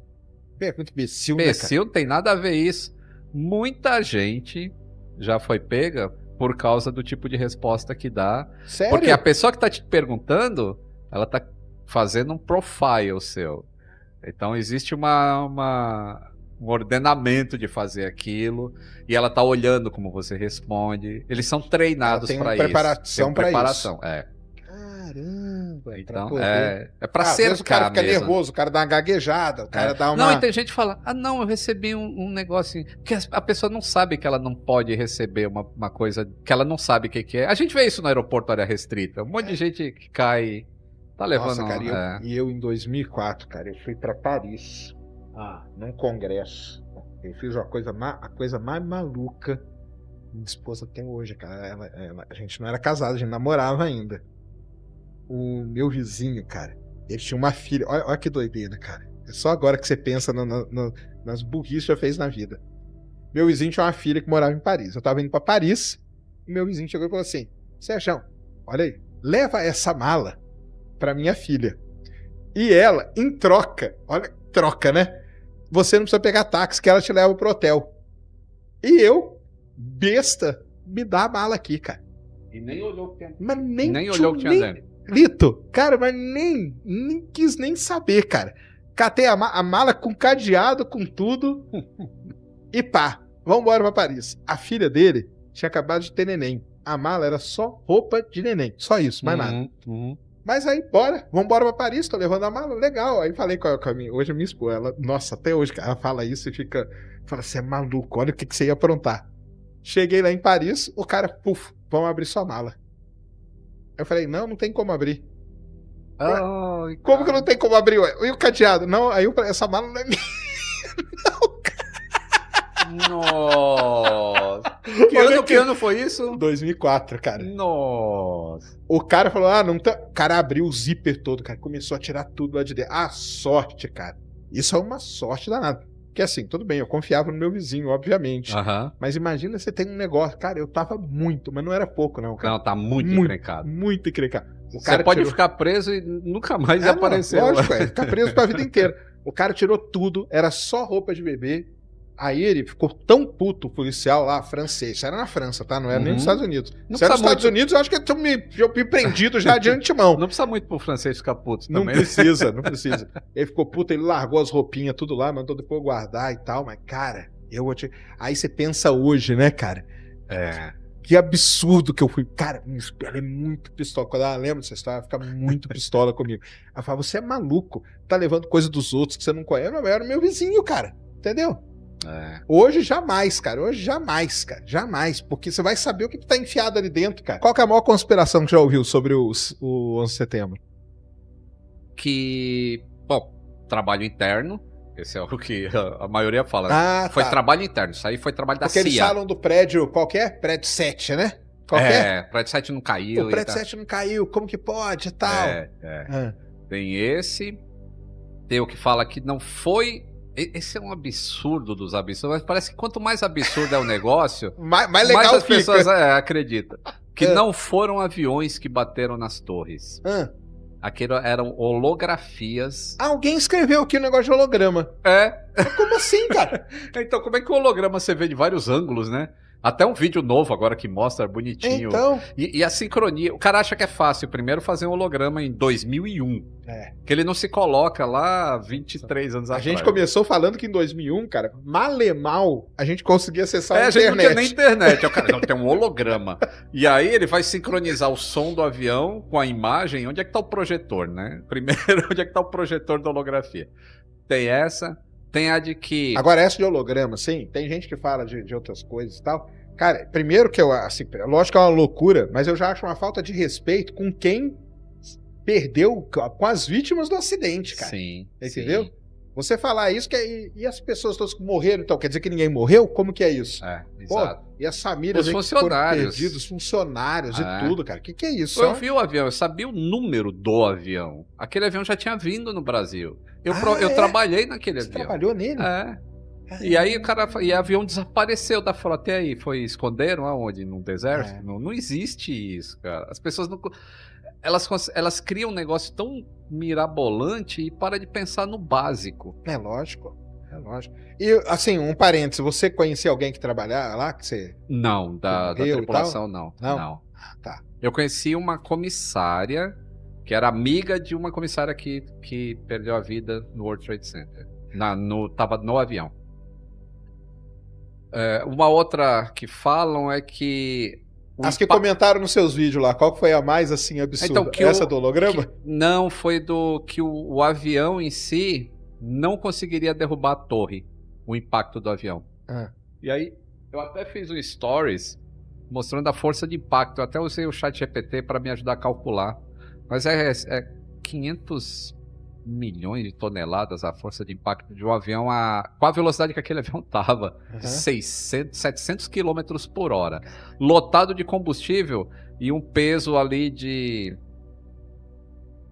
Pergunta imbecil, não tem nada a ver isso. Muita gente já foi pega por causa do tipo de resposta que dá. Sério? Porque a pessoa que tá te perguntando, ela tá fazendo um profile seu. Então existe um ordenamento de fazer aquilo, e ela tá olhando como você responde. Eles são treinados para isso. Tem preparação. Caramba. Então, é pra cercar. O cara fica mesmo. nervoso, o cara dá uma gaguejada, o cara dá uma... Não, e tem gente que fala, não, eu recebi um negócio... Porque a pessoa não sabe que ela não pode receber uma coisa que ela não sabe o que é. A gente vê isso no aeroporto área restrita. Um monte de gente que cai... Tá levando... Nossa, cara, eu em 2004, cara, eu fui pra Paris, num congresso. Eu fiz a coisa mais maluca. Minha esposa tem hoje, cara. A gente não era casado, a gente namorava ainda. O meu vizinho, cara, ele tinha uma filha. Olha que doideira, cara. É só agora que você pensa nas burrices que já fez na vida. Meu vizinho tinha uma filha que morava em Paris. Eu tava indo pra Paris e meu vizinho chegou e falou assim: Sérgio, olha aí, leva essa mala pra minha filha. E ela, em troca, olha, troca, né? Você não precisa pegar táxi, que ela te leva pro hotel. E eu, besta, me dá a mala aqui, cara. E nem olhou o que tinha. Mas nem olhou o que tinha dentro. Lito, cara, mas nem quis nem saber, cara. Catei a mala com cadeado, com tudo. E pá, vambora pra Paris. A filha dele tinha acabado de ter neném. A mala era só roupa de neném. Só isso, mais nada. Mas aí, vambora pra Paris, tô levando a mala, legal. Aí falei com a minha, hoje a minha esposa, ela, nossa, até hoje, cara, ela fala isso e fala, você é maluco, olha o que você ia aprontar. Cheguei lá em Paris, o cara, vamos abrir sua mala. Eu falei, não tem como abrir. Como que não tem como abrir? Ué? E o cadeado? Não, aí essa mala não é minha. Nossa. Que ano foi isso? 2004, cara. Nossa. O cara falou, não tá. O cara abriu o zíper todo, cara. Começou a tirar tudo lá de dentro. A sorte, cara. Isso é uma sorte danada. Porque assim, tudo bem, eu confiava no meu vizinho, obviamente. Mas imagina você tem um negócio. Cara, eu tava muito, mas não era pouco, não, cara. Não, tá muito encrencado. Muito encrencado. Você pode ficar preso e nunca mais aparecer. Lógico, ficar preso pra vida inteira. O cara tirou tudo, era só roupa de bebê. Aí ele ficou tão puto, o policial lá, francês. Isso era na França, tá? Não era nem nos Estados Unidos. Se era nos Estados Unidos, eu acho que eu tinha me prendido já de antemão. Não precisa muito pro francês ficar puto também. Não precisa. Ele ficou puto, ele largou as roupinhas tudo lá, mandou depois guardar e tal. Mas, cara, aí você pensa hoje, né, cara? Que absurdo que eu fui. Cara, ela é muito pistola. Quando ela lembra dessa história, ela fica muito pistola comigo. Ela fala, você é maluco, tá levando coisa dos outros que você não conhece. Mas era meu vizinho, cara. Entendeu? Hoje jamais, cara. Jamais. Porque você vai saber o que tá enfiado ali dentro, cara. Qual que é a maior conspiração que já ouviu sobre o 11 de setembro? Trabalho interno. Esse é o que a maioria fala. Foi trabalho interno. Isso aí foi trabalho da CIA. Porque eles falam do prédio, qualquer prédio 7, né? Prédio 7 não caiu. O prédio 7 não caiu, como que pode e tal? Tem esse. Tem o que fala que não foi. Esse é um absurdo dos absurdos, mas parece que quanto mais absurdo é o negócio, mais legal mais as fica. pessoas acreditam. Que não foram aviões que bateram nas torres. Aquilo eram holografias. Alguém escreveu aqui o negócio de holograma. Mas como assim, cara? Então, como é que o holograma você vê de vários ângulos, né? Até um vídeo novo agora que mostra bonitinho. Então. E a sincronia. O cara acha que é fácil primeiro fazer um holograma em 2001. Que ele não se coloca lá 23 anos atrás. A gente começou falando que em 2001, cara, mal, a gente conseguia acessar a internet. A gente não tinha nem internet. O cara não tem um holograma. E aí ele vai sincronizar o som do avião com a imagem. Onde é que tá o projetor, né? Primeiro, onde é que tá o projetor da holografia? Tem essa... Tem a de que... Agora, essa de holograma, sim, tem gente que fala de outras coisas e tal. Cara, primeiro que eu, assim, lógico que é uma loucura, mas eu já acho uma falta de respeito com quem perdeu, com as vítimas do acidente, cara. Sim. Entendeu? Sim. Você falar isso, e as pessoas todas que morreram, então, quer dizer que ninguém morreu? Como que é isso? Exato. E as famílias os funcionários. Perdidos, funcionários e tudo, cara. O que é isso? Eu vi o avião, eu sabia o número do avião. Aquele avião já tinha vindo no Brasil. Eu trabalhei naquele avião. Você trabalhou nele? E aí o avião desapareceu da frota. E aí, esconderam aonde? No deserto? Não existe isso, cara. As pessoas não... Elas criam um negócio tão mirabolante e para de pensar no básico. É lógico. E, assim, um parênteses, você conhecia alguém que trabalhava lá? Que você... Não, da tripulação não. Tá. Eu conheci uma comissária que era amiga de uma comissária que perdeu a vida no World Trade Center. Tava no avião. Uma outra que falam é que... As que comentaram nos seus vídeos lá, qual foi a mais, assim, absurda? Então, essa do holograma? Não, foi do que o avião em si não conseguiria derrubar a torre, o impacto do avião. E aí, eu até fiz um stories mostrando a força de impacto. Eu até usei o ChatGPT para me ajudar a calcular. Mas é 500 milhões de toneladas a força de impacto de um avião com a velocidade que aquele avião estava. 700 km por hora. Lotado de combustível e um peso ali de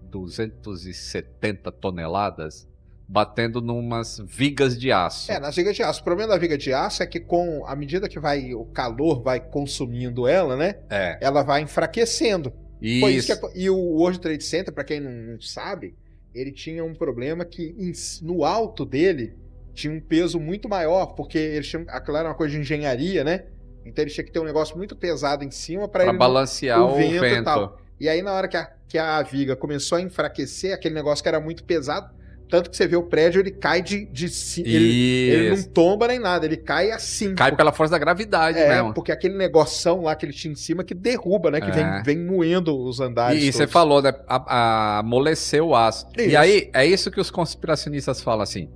270 toneladas. Batendo numas vigas de aço. Nas vigas de aço. O problema da viga de aço é que à medida que o calor vai consumindo ela, né? Ela vai enfraquecendo. Foi isso Isso. e o World Trade Center, pra quem não sabe, ele tinha um problema que no alto dele tinha um peso muito maior, porque eles tinham, aquilo era uma coisa de engenharia, né? Então ele tinha que ter um negócio muito pesado em cima para Pra ele balancear o e vento. tal. E aí na hora que a viga começou a enfraquecer, aquele negócio que era muito pesado, tanto que você vê o prédio, ele cai de cima. Ele não Isso. tomba nem nada, ele cai assim. Cai pela força da gravidade mesmo. Porque aquele negoção lá que ele tinha em cima que derruba, né? Que vem moendo os andares. E você todos. falou, né? Amoleceu o aço. Isso. E aí, é isso que os conspiracionistas falam assim.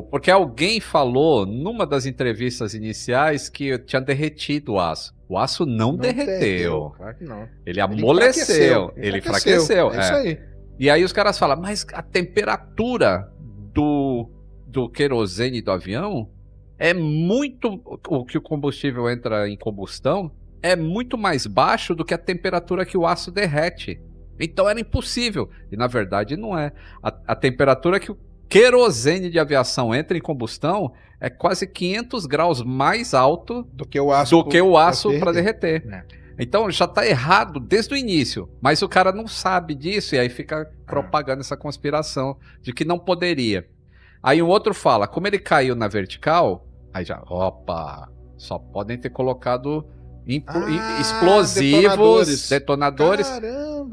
Porque alguém falou numa das entrevistas iniciais que tinha derretido o aço. O aço não derreteu. Claro que não. Ele amoleceu. Ele enfraqueceu. É isso aí. E aí os caras falam, mas a temperatura do querosene do avião é muito... O que o combustível entra em combustão é muito mais baixo do que a temperatura que o aço derrete. Então era impossível. E na verdade não é. A temperatura que o querosene de aviação entra em combustão é quase 500 graus mais alto do que o aço para derreter. É. Então já tá errado desde o início, mas o cara não sabe disso e aí fica propagando essa conspiração de que não poderia. Aí um outro fala, como ele caiu na vertical, aí já, opa, só podem ter colocado explosivos, detonadores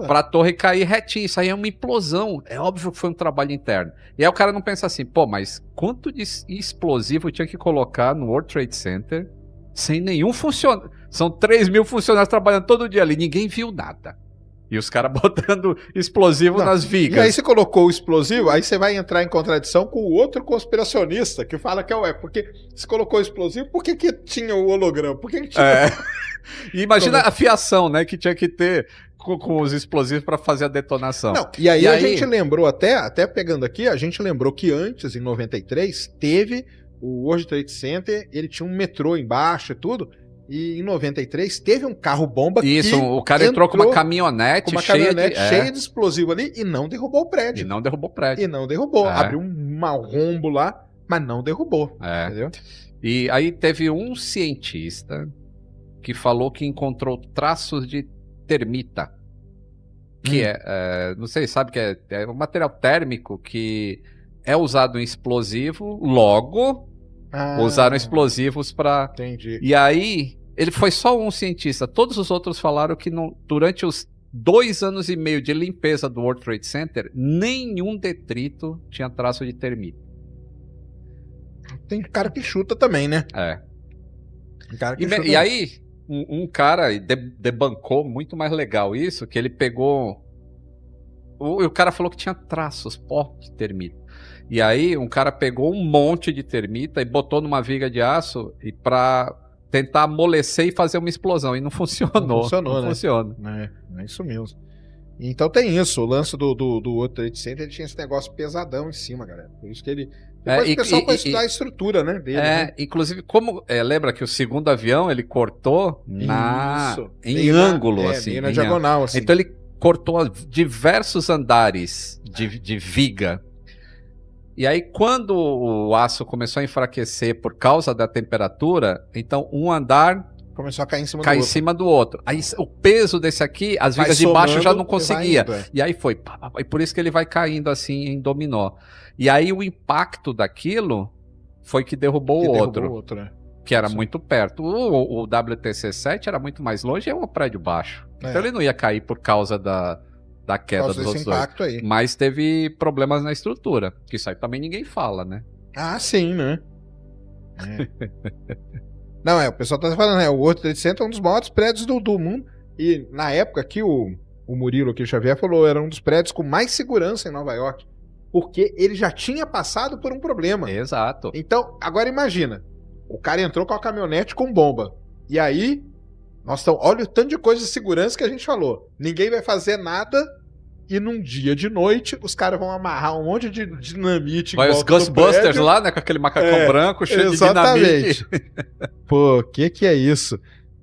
para a torre cair retinho. Isso aí é uma implosão. É óbvio que foi um trabalho interno. E aí o cara não pensa assim, pô, mas quanto de explosivo tinha que colocar no World Trade Center sem nenhum funcionário? São 3.000 funcionários trabalhando todo dia ali, ninguém viu nada. E os caras botando explosivo nas vigas. E aí você colocou o explosivo, aí você vai entrar em contradição com o outro conspiracionista que fala que porque você colocou o explosivo, por que tinha o holograma? Por que tinha... E imagina a fiação, né, que tinha que ter com os explosivos para fazer a detonação. Não, e aí a gente lembrou, até pegando aqui, a gente lembrou que antes, em 93, teve o World Trade Center, ele tinha um metrô embaixo e tudo, e em 93 teve um carro-bomba Isso, o cara entrou com uma caminhonete, cheia de explosivo ali e não derrubou o prédio. E não derrubou o prédio. Abriu um rombo lá, mas não derrubou. Entendeu? E aí teve um cientista que falou que encontrou traços de termita. Que não sei, sabe que é um material térmico que é usado em explosivo, logo usaram explosivos para... Entendi. E aí, ele foi só um cientista. Todos os outros falaram que durante os 2 anos e meio de limpeza do World Trade Center, nenhum detrito tinha traço de termita. Tem cara que chuta também, né? E aí, um cara debancou muito mais legal isso, que ele pegou... O cara falou que tinha traços, pó de termita. E aí, um cara pegou um monte de termita e botou numa viga de aço pra tentar amolecer e fazer uma explosão. E não funcionou. Não funcionou, né? Funciona. É isso mesmo. Então tem isso. O lance do World Trade Center, ele tinha esse negócio pesadão em cima, galera. Por isso que ele... Depois o pessoal foi estudar a estrutura, né, dele. né? Inclusive, lembra que o segundo avião, ele cortou em ângulo, assim. Meio na diagonal, assim. Então ele cortou diversos andares de viga. E aí, quando o aço começou a enfraquecer por causa da temperatura, então um andar começou a cair em cima do outro. Aí o peso desse aqui, as vigas de baixo já não conseguia. E aí foi. E por isso que ele vai caindo assim em dominó. E aí o impacto daquilo foi que derrubou o outro. Né? Que era muito perto. O WTC-7 era muito mais longe e é um prédio baixo. Então ele não ia cair por causa da queda dos outros impacto dois. Aí. Mas teve problemas na estrutura. Que isso aí também ninguém fala, né? Sim, né? Não, o pessoal tá falando, o World Trade Center é um dos maiores prédios do mundo. E na época que o Murilo aqui, Xavier, falou, era um dos prédios com mais segurança em Nova York. Porque ele já tinha passado por um problema. Exato. Então, agora imagina. O cara entrou com a caminhonete com bomba. E aí, olha o tanto de coisa de segurança que a gente falou. Ninguém vai fazer nada e num dia de noite os caras vão amarrar um monte de dinamite. Vai os Ghostbusters lá, né? Com aquele macacão branco cheio de dinamite. Pô, que é isso?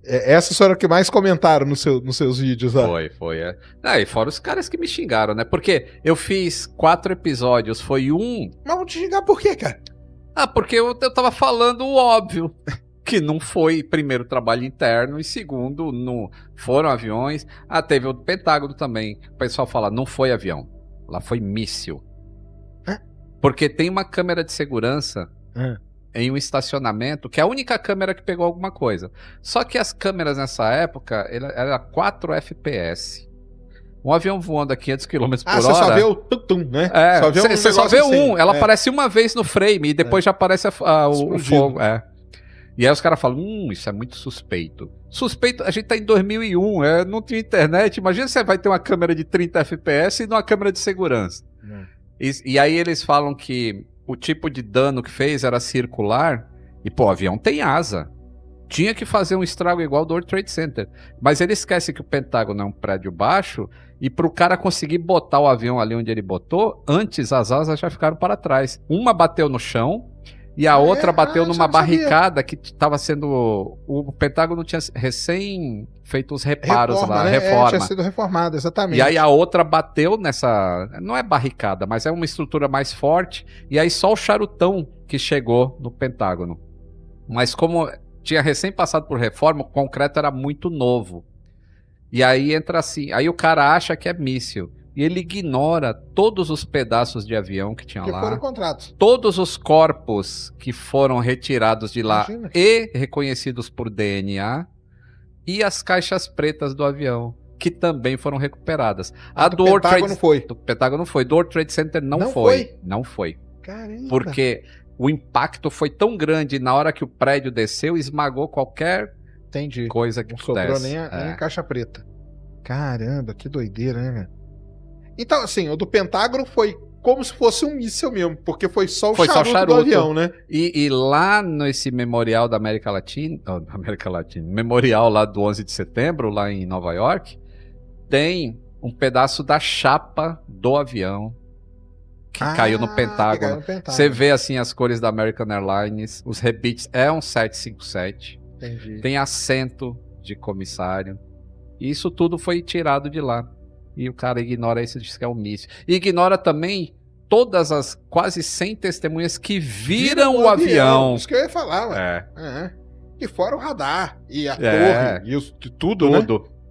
Essas foram o que mais comentaram nos seus vídeos lá. Foi. E fora os caras que me xingaram, né? Porque eu fiz 4 episódios, foi um... Mas vão te xingar por quê, cara? Porque eu tava falando o óbvio. que não foi, primeiro, trabalho interno e segundo, não foram aviões. Teve o Pentágono também. O pessoal fala, não foi avião, lá foi míssil. Porque tem uma câmera de segurança em um estacionamento, que é a única câmera que pegou alguma coisa. Só que as câmeras nessa época, era 4 FPS. Um avião voando a 500 km por hora... você só vê o tum-tum, né? Você só vê assim, um. Ela aparece uma vez no frame e depois já aparece o fogo. E aí os caras falam, isso é muito suspeito. Suspeito, a gente tá em 2001, não tinha internet. Imagina você vai ter uma câmera de 30 FPS e uma câmera de segurança. E aí eles falam que o tipo de dano que fez era circular. E, o avião tem asa. Tinha que fazer um estrago igual do World Trade Center. Mas ele esquece que o Pentágono é um prédio baixo e pro cara conseguir botar o avião ali onde ele botou, antes as asas já ficaram para trás. Uma bateu no chão e a outra bateu numa barricada que estava sendo... O Pentágono tinha recém feito os reparos lá, reforma. Tinha sido reformado, exatamente. E aí a outra bateu nessa... Não é barricada, mas é uma estrutura mais forte. E aí só o charutão que chegou no Pentágono. Mas como... tinha recém passado por reforma, o concreto era muito novo. E aí entra assim, aí o cara acha que é míssil. E ele ignora todos os pedaços de avião que tinha lá. Foram encontrados. Todos os corpos que foram retirados de lá. Imagina. E reconhecidos por DNA. E as caixas pretas do avião, que também foram recuperadas. A do World Pentágono Trade... foi. Do Pentágono foi. Do World Trade Center não Não foi. foi? Não foi. Caramba. Porque o impacto foi tão grande na hora que o prédio desceu, esmagou qualquer Entendi. coisa que Não sobrou pudesse. nem a caixa preta. Caramba, que doideira, né, cara? Então, assim, o do Pentágono foi como se fosse um míssil mesmo, porque foi só o charuto do avião, né? E lá nesse memorial da América Latina, memorial lá do 11 de setembro, lá em Nova York, tem um pedaço da chapa do avião que caiu no Pentágono. Você vê assim as cores da American Airlines, os rebites, é um 757. Entendi. Tem assento de comissário. E isso tudo foi tirado de lá. E o cara ignora isso e diz que é um míssil. E ignora também todas as quase 100 testemunhas que viram o avião. Isso que eu ia falar, ué. É. E fora o radar, e a torre, e tudo, né?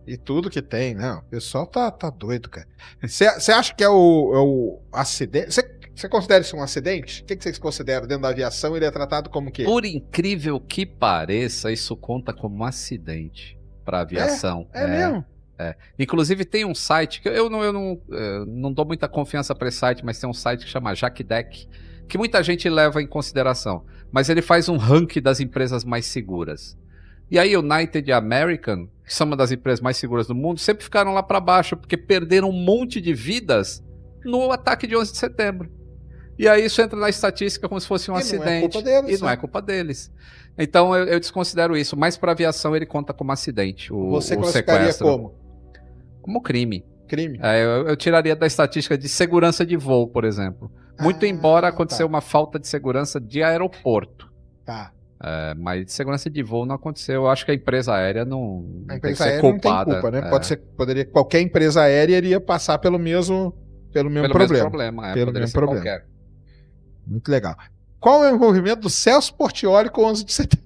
E tudo que tem, não. O pessoal tá doido, cara. Você acha que é o acidente? Você considera isso um acidente? O que você considera dentro da aviação? Ele é tratado como o quê? Por incrível que pareça, isso conta como um acidente para aviação. É mesmo? Inclusive tem um site que eu não dou muita confiança para esse site, mas tem um site que chama JackDeck, que muita gente leva em consideração. Mas ele faz um ranking das empresas mais seguras. E aí United e American, que são uma das empresas mais seguras do mundo, sempre ficaram lá para baixo, porque perderam um monte de vidas no ataque de 11 de setembro. E aí isso entra na estatística como se fosse um acidente. Não é culpa deles, e não é culpa deles. Então eu desconsidero isso. Mas para aviação ele conta como acidente. Você o classificaria sequestro. Como crime. Crime? Eu tiraria da estatística de segurança de voo, por exemplo. Muito embora aconteceu uma falta de segurança de aeroporto. Tá. Mas de segurança de voo não aconteceu. Eu acho que a empresa aérea não A tem que empresa ser aérea culpada. não tem culpa, né? Poderia, qualquer empresa aérea iria passar pelo mesmo problema. Pelo Problema. mesmo problema. Muito legal. Qual é o envolvimento do Celso Portiolli com 11 de setembro?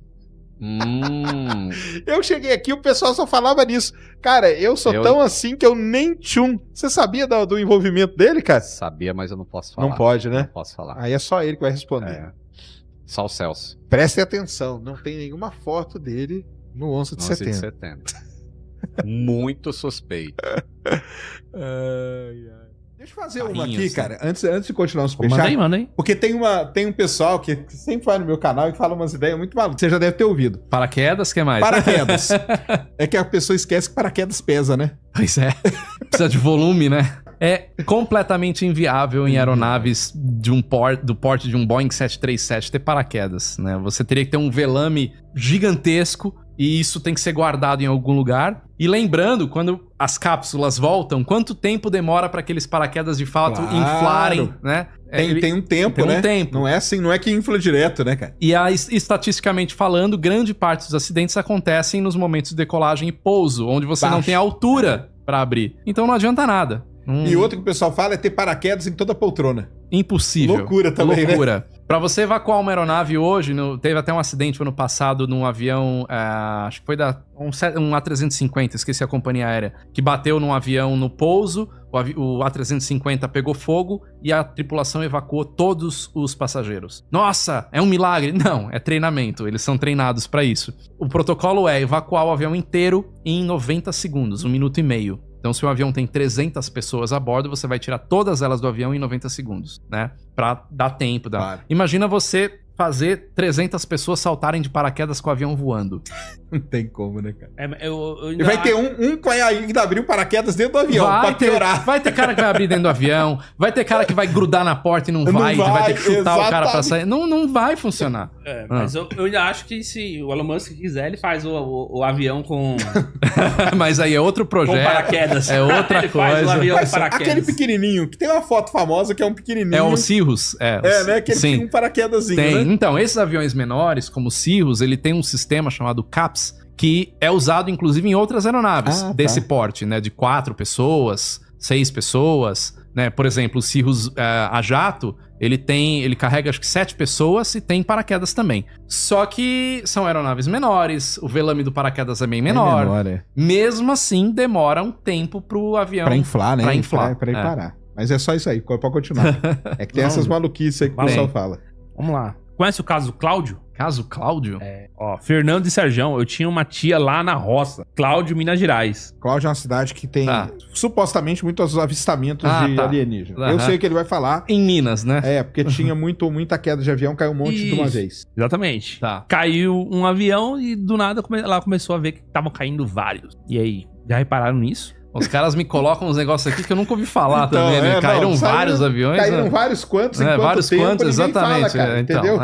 Eu cheguei aqui, o pessoal só falava nisso. Cara, eu sou tão assim que eu nem tchum. Você sabia do envolvimento dele, cara? Sabia, mas eu não posso falar. Não pode, né? Não posso falar. Aí é só ele que vai responder. Só o Celso. Prestem atenção, não tem nenhuma foto dele no 11 de setembro. Muito suspeito. Deixa eu fazer uma aqui, cara, antes de continuar no Superchat. Manda aí. Porque tem um pessoal que sempre vai no meu canal e fala umas ideias muito malucas. Você já deve ter ouvido. Paraquedas, que mais? Paraquedas. É que a pessoa esquece que paraquedas pesa, né? Pois é. Precisa de volume, né? É completamente inviável em aeronaves do porte de um Boeing 737 ter paraquedas, né? Você teria que ter um velame gigantesco e isso tem que ser guardado em algum lugar. E lembrando, quando as cápsulas voltam, quanto tempo demora para aqueles paraquedas de fato inflarem, né? Tem um tempo, né? Não é assim, não é que infla direto, né, cara? E estatisticamente falando, grande parte dos acidentes acontecem nos momentos de decolagem e pouso, onde você não tem altura para abrir. Então não adianta nada. E outro que o pessoal fala é ter paraquedas em toda a poltrona. Impossível. Loucura também, Loucura. né? Pra você evacuar uma aeronave hoje, teve até um acidente ano passado num avião, acho que foi um A350, esqueci a companhia aérea, que bateu num avião no pouso, o A350 pegou fogo e a tripulação evacuou todos os passageiros. Nossa, é um milagre? Não, é treinamento, eles são treinados pra isso. O protocolo é evacuar o avião inteiro em 90 segundos, 1 minuto e meio. Então, se o avião tem 300 pessoas a bordo, você vai tirar todas elas do avião em 90 segundos, né? Pra dar tempo. Claro. Imagina você fazer 300 pessoas saltarem de paraquedas com o avião voando. Não tem como, né, cara? Eu E vai ter um que vai ainda abrir o paraquedas dentro do avião, pra piorar. Vai ter cara que vai abrir dentro do avião, vai ter cara que vai grudar na porta e não vai ter que chutar o cara pra sair. Não vai funcionar. Mas eu ainda acho que se o Elon Musk quiser, ele faz o avião com... Mas aí é outro projeto. Com paraquedas. É outra Ele faz o avião com paraquedas. Aquele pequenininho, que tem uma foto famosa que é um pequenininho. É o Cirrus. Né? Aquele que tem um paraquedazinho, tem. né? Então, esses aviões menores, como o Cirrus, ele tem um sistema chamado CAPS, que é usado, inclusive, em outras aeronaves desse porte, né? De 4 pessoas, 6 pessoas, né? Por exemplo, o Cirrus a jato, ele carrega, acho que 7 pessoas e tem paraquedas também. Só que são aeronaves menores, o velame do paraquedas é bem menor. Mesmo assim, demora um tempo pro avião... Pra inflar, né? Pra inflar. Pra ir parar. Mas é só isso aí, pode continuar. É que tem essas maluquices aí que o pessoal fala. Vamos lá. Conhece o caso Cláudio? Caso Cláudio? Fernando e Serjão, eu tinha uma tia lá na roça. Cláudio, Minas Gerais. Cláudio é uma cidade que tem supostamente muitos avistamentos de alienígenas. Eu sei o que ele vai falar. Em Minas, né? Porque tinha muita queda de avião, caiu um monte de uma vez. Exatamente. Tá. Caiu um avião e do nada ela começou a ver que estavam caindo vários. E aí, já repararam nisso? Os caras me colocam uns negócios aqui que eu nunca ouvi falar também, né? Caíram vários aviões. Caíram vários quantos, vários tempo, quantos, exatamente. Fala, cara, então, entendeu?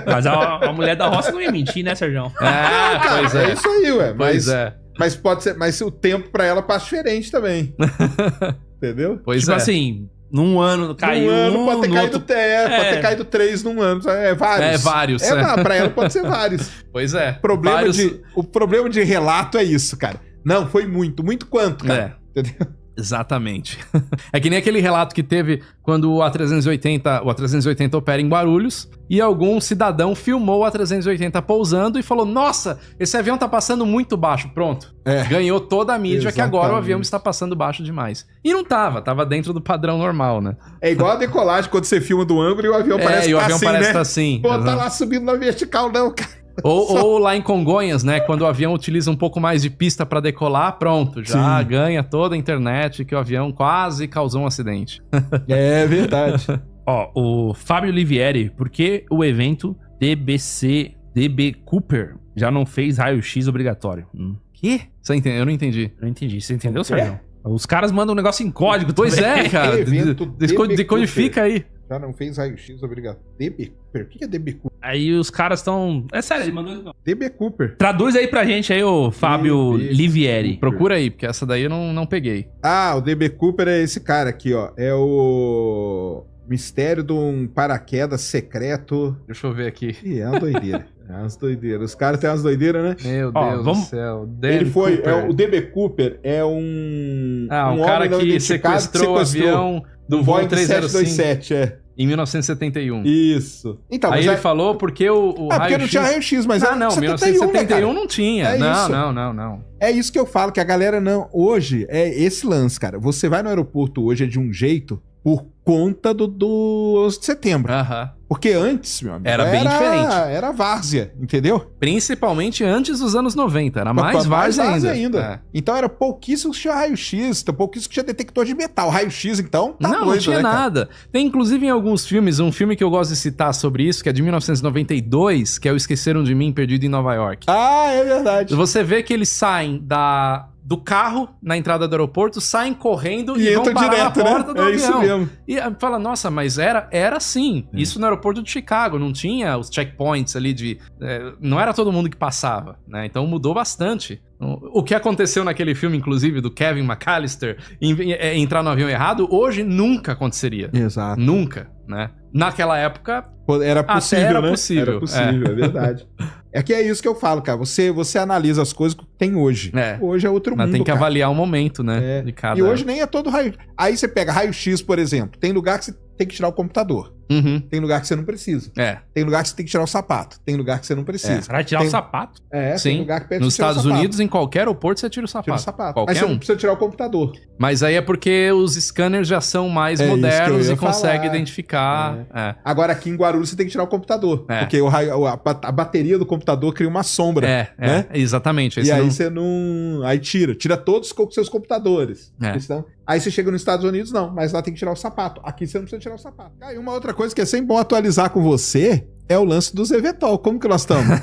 Mas a mulher da roça não ia mentir, né, Serjão? Pois é. É isso aí, ué. Pois é. Mas pode ser, mas o tempo pra ela passa diferente também. Entendeu? Pois tipo assim, num ano caiu pode ter caído pode ter caído 3 num ano. Vários. Vários. Pra ela pode ser vários. Pois é. O problema de relato é isso, cara. Não, foi muito quanto, cara? Entendeu? Exatamente. É que nem aquele relato que teve quando o A380 opera em Guarulhos e algum cidadão filmou o A380 pousando e falou: nossa, esse avião tá passando muito baixo. Pronto. Ganhou toda a mídia que agora o avião está passando baixo demais. E não tava dentro do padrão normal, né? É igual a decolagem quando você filma do ângulo e o avião parece que tá assim, parece né? tá assim. Pô, tá lá subindo na vertical, não, cara. Ou lá em Congonhas, né? Quando o avião utiliza um pouco mais de pista pra decolar, pronto, já ganha toda a internet que o avião quase causou um acidente. É verdade. O Fábio Livieri, por que o evento DB Cooper já não fez raio-x obrigatório? Quê? Você entendeu? Eu não entendi. Eu não entendi. Você entendeu, Sérgio? Os caras mandam um negócio em código. Pois é, cara. Decodifica aí. Já não fez raio-x obrigatório. DB Cooper? O que é DB Cooper? Aí os caras estão... É sério, ele mandou isso não. DB Cooper. Traduz aí pra gente aí, ô Fábio Livieri. Procura aí, porque essa daí eu não peguei. O DB Cooper é esse cara aqui, ó. É o mistério de um paraquedas secreto. Deixa eu ver aqui. É uma doideira. Umas doideiras. Os caras têm umas doideiras, né? Meu Deus do céu. Ele foi... o DB Cooper é um... um cara que sequestrou o avião do Boeing 727, em 1971. Isso. Então, aí ele falou porque o raio-x... porque não tinha raio-x, mas não, 1971 não tinha. Não. É isso que eu falo, que a galera não... Hoje, é esse lance, cara. Você vai no aeroporto hoje é de um jeito por conta do 11 de setembro. Porque antes, meu amigo, era bem diferente. Era várzea, entendeu? Principalmente antes dos anos 90. Era mais várzea ainda. Então era pouquíssimo que tinha raio-x, pouquíssimo que tinha detector de metal. Raio-x, então, não tinha nada. Tem, inclusive, em alguns filmes, um filme que eu gosto de citar sobre isso, que é de 1992, que é o Esqueceram de Mim, Perdido em Nova York. É verdade. Você vê que eles saem do carro na entrada do aeroporto, saem correndo e vão parar direto, na porta do avião. Isso mesmo. E fala, nossa, mas era assim. Isso no aeroporto de Chicago, não tinha os checkpoints ali não era todo mundo que passava, né? Então mudou bastante. O que aconteceu naquele filme, inclusive, do Kevin McAllister, entrar no avião errado, hoje nunca aconteceria. Exato. Nunca, né? Naquela época... Era possível, era né? possível. Era possível, é verdade. É que é isso que eu falo, cara. Você analisa as coisas que tem hoje. Hoje é outro mundo, tem que cara. avaliar o momento, né? De cada... E hoje nem é todo raio... Aí você pega raio-x, por exemplo. Tem lugar que tem que tirar o computador. Uhum. Tem lugar que você não precisa. É. Tem lugar que você tem que tirar o sapato. Tem lugar que você não precisa. Vai tirar Tem- o sapato? Tem Sim. lugar que pede Nos pra tirar o Estados sapato. Unidos, em qualquer aeroporto, você tira o sapato. Tira o sapato. Qualquer Mas você um. não precisa tirar o computador. Mas aí é porque os scanners já são mais É isso que eu modernos ia e conseguem falar. identificar. É. Agora aqui em Guarulhos você tem que tirar o computador. É. Porque a bateria do computador cria uma sombra. né? Exatamente. E aí você não. Aí tira todos os seus computadores. É. Então, aí você chega nos Estados Unidos, não, mas lá tem que tirar o sapato. Aqui você não precisa tirar o sapato. Aí uma outra coisa que é sempre bom atualizar com você é o lance dos eVTOL. Como que nós estamos?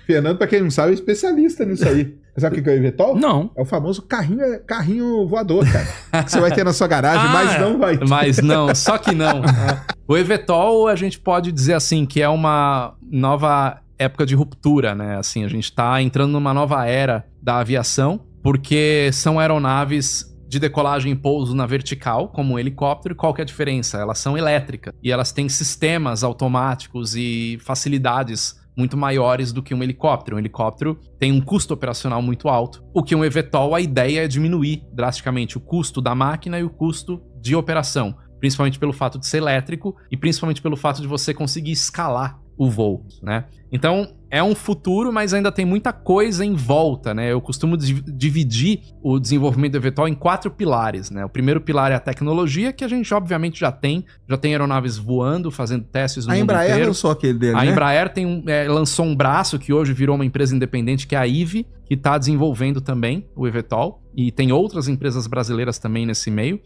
Fernando, pra quem não sabe, é especialista nisso aí. Sabe o que é o eVTOL? Não. É o famoso carrinho voador, cara. Que você vai ter na sua garagem, Ah, mas não vai ter. Mas não, só que não. O eVTOL, a gente pode dizer assim, que é uma nova época de ruptura, né? Assim, a gente tá entrando numa nova era da aviação, porque são aeronaves de decolagem e pouso na vertical, como um helicóptero. Qual que é a diferença? Elas são elétricas e elas têm sistemas automáticos e facilidades muito maiores do que um helicóptero. Um helicóptero tem um custo operacional muito alto. O que um eVTOL, a ideia é diminuir drasticamente o custo da máquina e o custo de operação, principalmente pelo fato de ser elétrico e principalmente pelo fato de você conseguir escalar o voo, né? Então, é um futuro, mas ainda tem muita coisa em volta, né? Eu costumo dividir o desenvolvimento do eVTOL em 4 pilares, né? O primeiro pilar é a tecnologia, que a gente obviamente já tem aeronaves voando, fazendo testes no A mundo Embraer inteiro. lançou aquele dele, A né? Embraer lançou um braço que hoje virou uma empresa independente, que é a IVE, que está desenvolvendo também o eVTOL. E tem outras empresas brasileiras também nesse meio.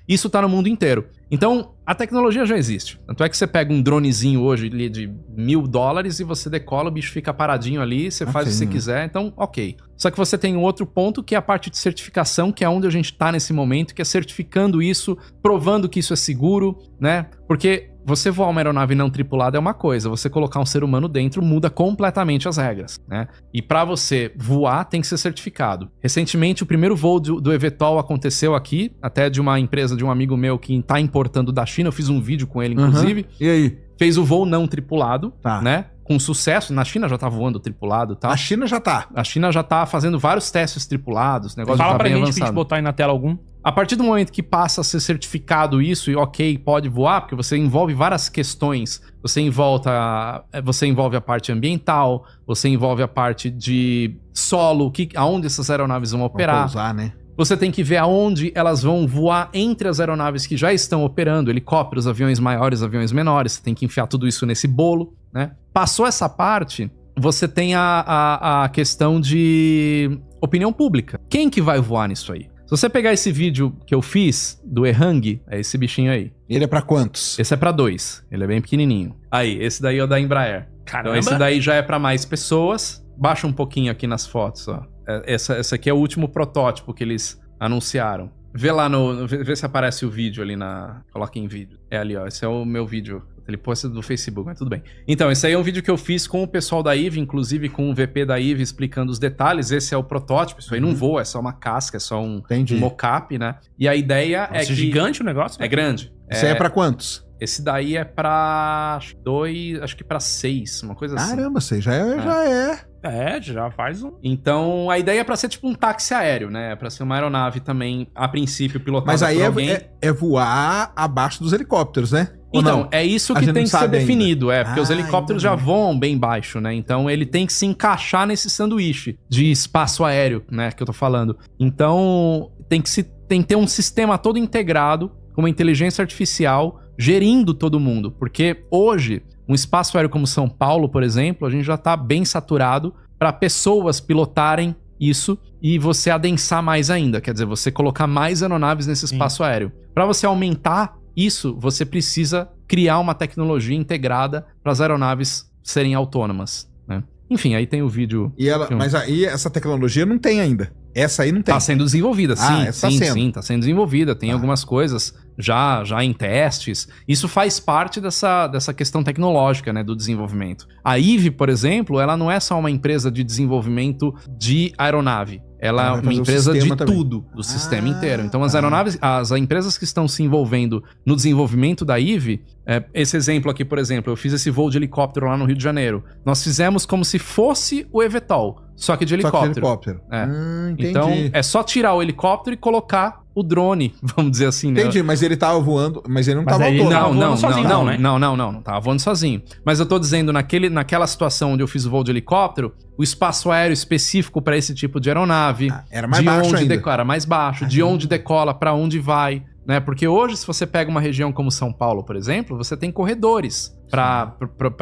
Isso está no mundo inteiro. Então, a tecnologia já existe. Tanto é que você pega um dronezinho hoje ali de $1.000 e você decola, o bicho fica paradinho ali, você faz o que você quiser. Então, ok. Só que você tem um outro ponto, que é a parte de certificação, que é onde a gente está nesse momento, que é certificando isso, provando que isso é seguro, né? Porque você voar uma aeronave não tripulada é uma coisa, você colocar um ser humano dentro muda completamente as regras, né? E para você voar tem que ser certificado. Recentemente, o primeiro voo do eVTOL aconteceu aqui, até de uma empresa de um amigo meu que está importando da China, eu fiz um vídeo com ele, inclusive. E aí? Fez o voo não tripulado, Tá. né? Com sucesso. Na China já tá voando tripulado e tal. A China já tá. A China já tá fazendo vários testes tripulados, o negócio já Fala tá pra bem gente pra gente avançado. botar aí na tela algum. A partir do momento que passa a ser certificado isso e ok, pode voar, porque você envolve várias questões. Você envolve a parte ambiental, você envolve a parte de solo, aonde essas aeronaves vão operar. Pousar, né? Você tem que ver aonde elas vão voar entre as aeronaves que já estão operando, helicópteros, aviões maiores, aviões menores. Você tem que enfiar tudo isso nesse bolo, né? Passou essa parte, você tem a questão de opinião pública. Quem que vai voar nisso aí? Se você pegar esse vídeo que eu fiz do Ehang, é esse bichinho aí. Ele é pra quantos? Esse é pra 2. Ele é bem pequenininho. Aí, esse daí é o da Embraer. Caramba. Então esse daí já é pra mais pessoas. Baixa um pouquinho aqui nas fotos, ó. Essa aqui é o último protótipo que eles anunciaram. Vê lá vê se aparece o vídeo ali Coloca em vídeo. É ali, ó. Esse é o meu vídeo. Ele posta do Facebook, mas tudo bem. Então, esse aí é um vídeo que eu fiz com o pessoal da IVE, inclusive com o VP da IVE explicando os detalhes. Esse é o protótipo. Isso aí não voa, é só uma casca, é só um mock-up, né? E a ideia é que... É gigante o negócio? É grande. Isso aí é pra quantos? Esse daí é pra 2, acho que pra 6, uma coisa assim. Caramba, você já é. Já faz um... Então, a ideia é pra ser tipo um táxi aéreo, né? Pra ser uma aeronave também, a princípio, pilotada Mas aí por alguém. é voar abaixo dos helicópteros, né? Ou Então, não? é isso A que gente tem não que ser sabe ainda. definido, porque os helicópteros ainda já não. voam bem baixo, né? Então, ele tem que se encaixar nesse sanduíche de espaço aéreo, né? Que eu tô falando. Então, tem que ter um sistema todo integrado, com uma inteligência artificial, gerindo todo mundo. Porque hoje, um espaço aéreo como São Paulo, por exemplo, a gente já tá bem saturado para pessoas pilotarem isso e você adensar mais ainda. Quer dizer, você colocar mais aeronaves nesse espaço aéreo. Para você aumentar isso, você precisa criar uma tecnologia integrada para as aeronaves serem autônomas, né? Enfim, aí tem o vídeo. Mas aí essa tecnologia não tem ainda. Essa aí não tem. Tá sendo desenvolvida, sim. essa sim, tá sendo. sim, tá sendo desenvolvida. Tem algumas coisas já em testes. Isso faz parte dessa questão tecnológica, né, do desenvolvimento. A IVE, por exemplo, ela não é só uma empresa de desenvolvimento de aeronave. Ela é uma empresa de tudo, do sistema inteiro. Então, as aeronaves, as empresas que estão se envolvendo no desenvolvimento da IVE, esse exemplo aqui, por exemplo, eu fiz esse voo de helicóptero lá no Rio de Janeiro. Nós fizemos como se fosse o eVTOL, só que de helicóptero. Entendi. Então, é só tirar o helicóptero e colocar o drone, vamos dizer assim, né? Entendi, mas ele tava voando, mas ele não Mas tava aí ele voando. tava voando sozinho, não, né? Não tava voando sozinho. Mas eu tô dizendo, naquela situação onde eu fiz o voo de helicóptero, o espaço aéreo específico para esse tipo de aeronave, Era mais baixo ainda. Era mais baixo, de onde decola, para onde vai, né? Porque hoje, se você pega uma região como São Paulo, por exemplo, você tem corredores para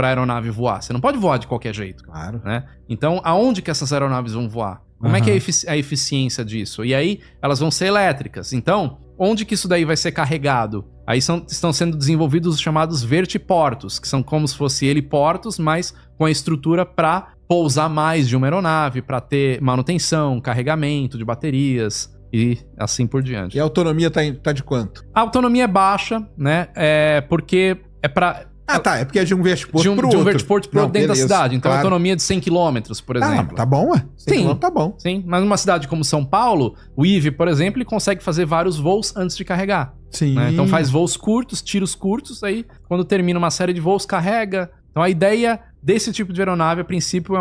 aeronave voar. Você não pode voar de qualquer jeito, Claro. né? Então, aonde que essas aeronaves vão voar? Como é que é a eficiência disso? E aí, elas vão ser elétricas. Então, onde que isso daí vai ser carregado? Aí estão sendo desenvolvidos os chamados vertiportos, que são como se fossem heliportos, mas com a estrutura para pousar mais de uma aeronave, para ter manutenção, carregamento de baterias e assim por diante. E a autonomia tá de quanto? A autonomia é baixa, né? Porque é para... É porque é de um vertiporto de um pro outro. vertiporto pro Não, dentro beleza, da cidade. Então, claro. autonomia de 100 km, por exemplo. Tá bom, ué. 100 Sim. km tá bom. Sim, mas numa cidade como São Paulo, o IVE, por exemplo, ele consegue fazer vários voos antes de carregar. Sim. Né? Então faz voos curtos, tiros curtos, aí quando termina uma série de voos, carrega. Então a ideia desse tipo de aeronave, a princípio,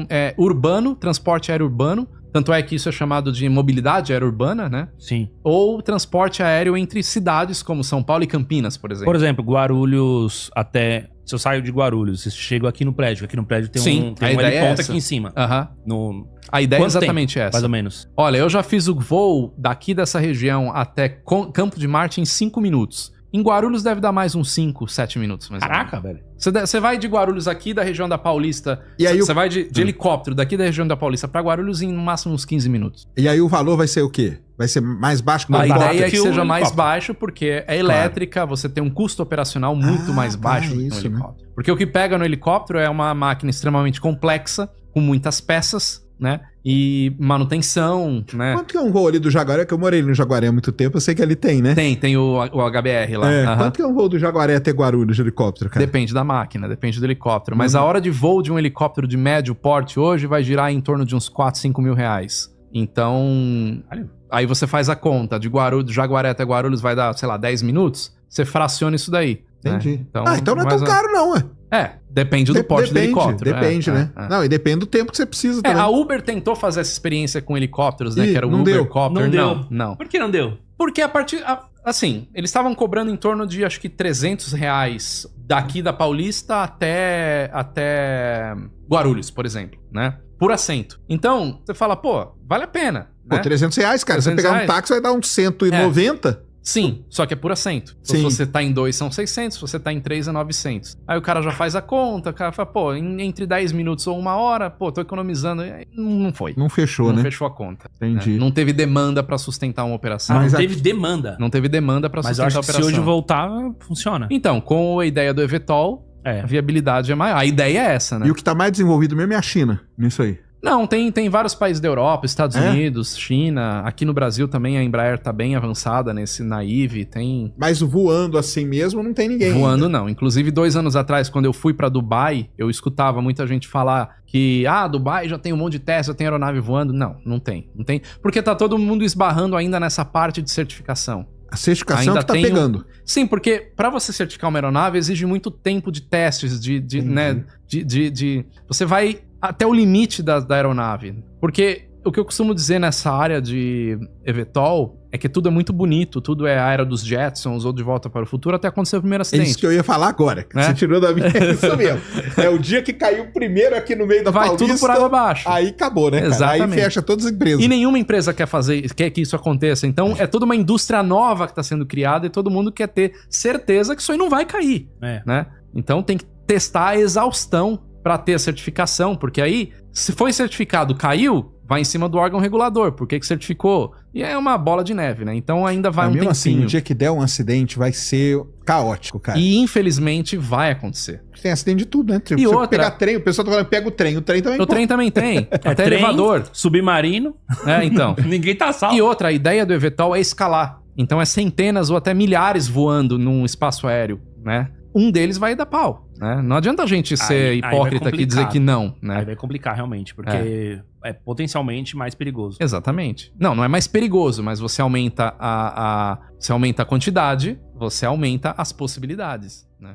é urbano, transporte aéreo urbano. Tanto é que isso é chamado de mobilidade aérea urbana, né? Sim. Ou transporte aéreo entre cidades como São Paulo e Campinas, por exemplo. Por exemplo, Guarulhos até... Se eu saio de Guarulhos, eu chego aqui no prédio tem Sim, um a ideia é heliponto essa. aqui em cima. Aham. No... A ideia é Quanto exatamente tempo, essa. mais ou menos. Olha, eu já fiz o voo daqui dessa região até Campo de Marte em 5 minutos. Em Guarulhos deve dar mais uns 5, 7 minutos. Mais ou menos. Caraca, velho. Você vai de Guarulhos aqui, da região da Paulista. E aí Você vai de helicóptero daqui da região da Paulista pra Guarulhos em no máximo uns 15 minutos. E aí o valor vai ser o quê? Vai ser mais baixo que o A helicóptero? ideia é que que o seja mais helicóptero. baixo, porque é elétrica, você tem um custo operacional muito mais baixo do que isso, um né? helicóptero. Porque o que pega no helicóptero é uma máquina extremamente complexa, com muitas peças, né? E manutenção, né? Quanto que é um voo ali do Jaguaré? Que eu morei no Jaguaré há muito tempo, eu sei que ali tem, né? Tem o HBR lá. É, Aham. quanto que é um voo do Jaguaré até Guarulhos de helicóptero, cara? Depende da máquina, depende do helicóptero. Mas a hora de voo de um helicóptero de médio porte hoje vai girar em torno de uns 4, 5 mil reais. Então, aí você faz a conta. De Jaguaré até Guarulhos vai dar, sei lá, 10 minutos. Você fraciona isso daí. Entendi. Né? Então não é mas tão caro não, ué. Depende do porte do helicóptero. Depende, né? Não, e depende do tempo que você precisa também. A Uber tentou fazer essa experiência com helicópteros, né? Ih, Que era o não deu. Ubercopter. Não deu. Não. Por que não deu? Porque assim, eles estavam cobrando em torno de, acho que, R$300 daqui da Paulista até Guarulhos, por exemplo, né? Por assento. Então, você fala, pô, vale a pena. Pô, Né? R$300, cara. Se você 300 pegar um reais. táxi, vai dar uns 190. Sim, só que é por assento. Sim. Se você tá em 2, são 600. Se você tá em 3, é 900. Aí o cara já faz a conta, o cara fala, pô, entre 10 minutos ou 1 hora, pô, tô economizando. Aí não foi. Não fechou, Não né? fechou a conta. Entendi. Né? Não teve demanda pra sustentar uma operação. Não Mas teve demanda. Não teve demanda pra Mas eu sustentar acho a que operação. se hoje voltar, funciona. Então, com a ideia do eVTOL, a viabilidade é maior. A ideia é essa, né? E o que tá mais desenvolvido mesmo é a China, nisso aí. Não, tem vários países da Europa, Estados É? Unidos, China. Aqui no Brasil também a Embraer tá bem avançada na IVE, tem... Mas voando assim mesmo, não tem ninguém. Voando ainda. não. Inclusive, 2 anos atrás, quando eu fui pra Dubai, eu escutava muita gente falar que, Dubai já tem um monte de teste, já tem aeronave voando. Não tem. Não tem. Porque tá todo mundo esbarrando ainda nessa parte de certificação. A certificação Ainda que tá tem pegando. Sim, porque para você certificar uma aeronave exige muito tempo de testes, né, você vai até o limite da aeronave. Porque o que eu costumo dizer nessa área de eVTOL é que tudo é muito bonito, tudo é a era dos Jetsons ou De Volta para o Futuro até acontecer o primeiro É acidente. isso que eu ia falar agora. Que Né? Você tirou da minha. É isso mesmo. É o dia que caiu primeiro aqui no meio da Vai Paulista. tudo por água abaixo. Aí acabou, né, cara? Exatamente. Aí fecha todas as empresas. E nenhuma empresa quer que isso aconteça. Então, é toda uma indústria nova que está sendo criada e todo mundo quer ter certeza que isso aí não vai cair. Né? Então, tem que testar a exaustão para ter a certificação, porque aí, se foi certificado, caiu, vai em cima do órgão regulador. Por que certificou? E é uma bola de neve, né? Então, ainda vai Mas um mesmo tempinho. assim, o dia que der um acidente vai ser caótico, cara. E, infelizmente, vai acontecer. Tem acidente de tudo, né? Tipo, E você outra- pegar trem, o pessoal tá falando, pega o trem também. O trem também tem. Até trem, elevador. Submarino. Então. Ninguém tá salvo. E outra, a ideia do eVTOL é escalar. Então é centenas ou até milhares voando num espaço aéreo, né? Um deles vai dar pau, né? Não adianta a gente ser Aí vai hipócrita aqui e dizer complicar. que não, Aí né? vai complicar realmente, porque é potencialmente mais perigoso. Exatamente. Não é mais perigoso, mas você aumenta você aumenta a quantidade, você aumenta as possibilidades, né?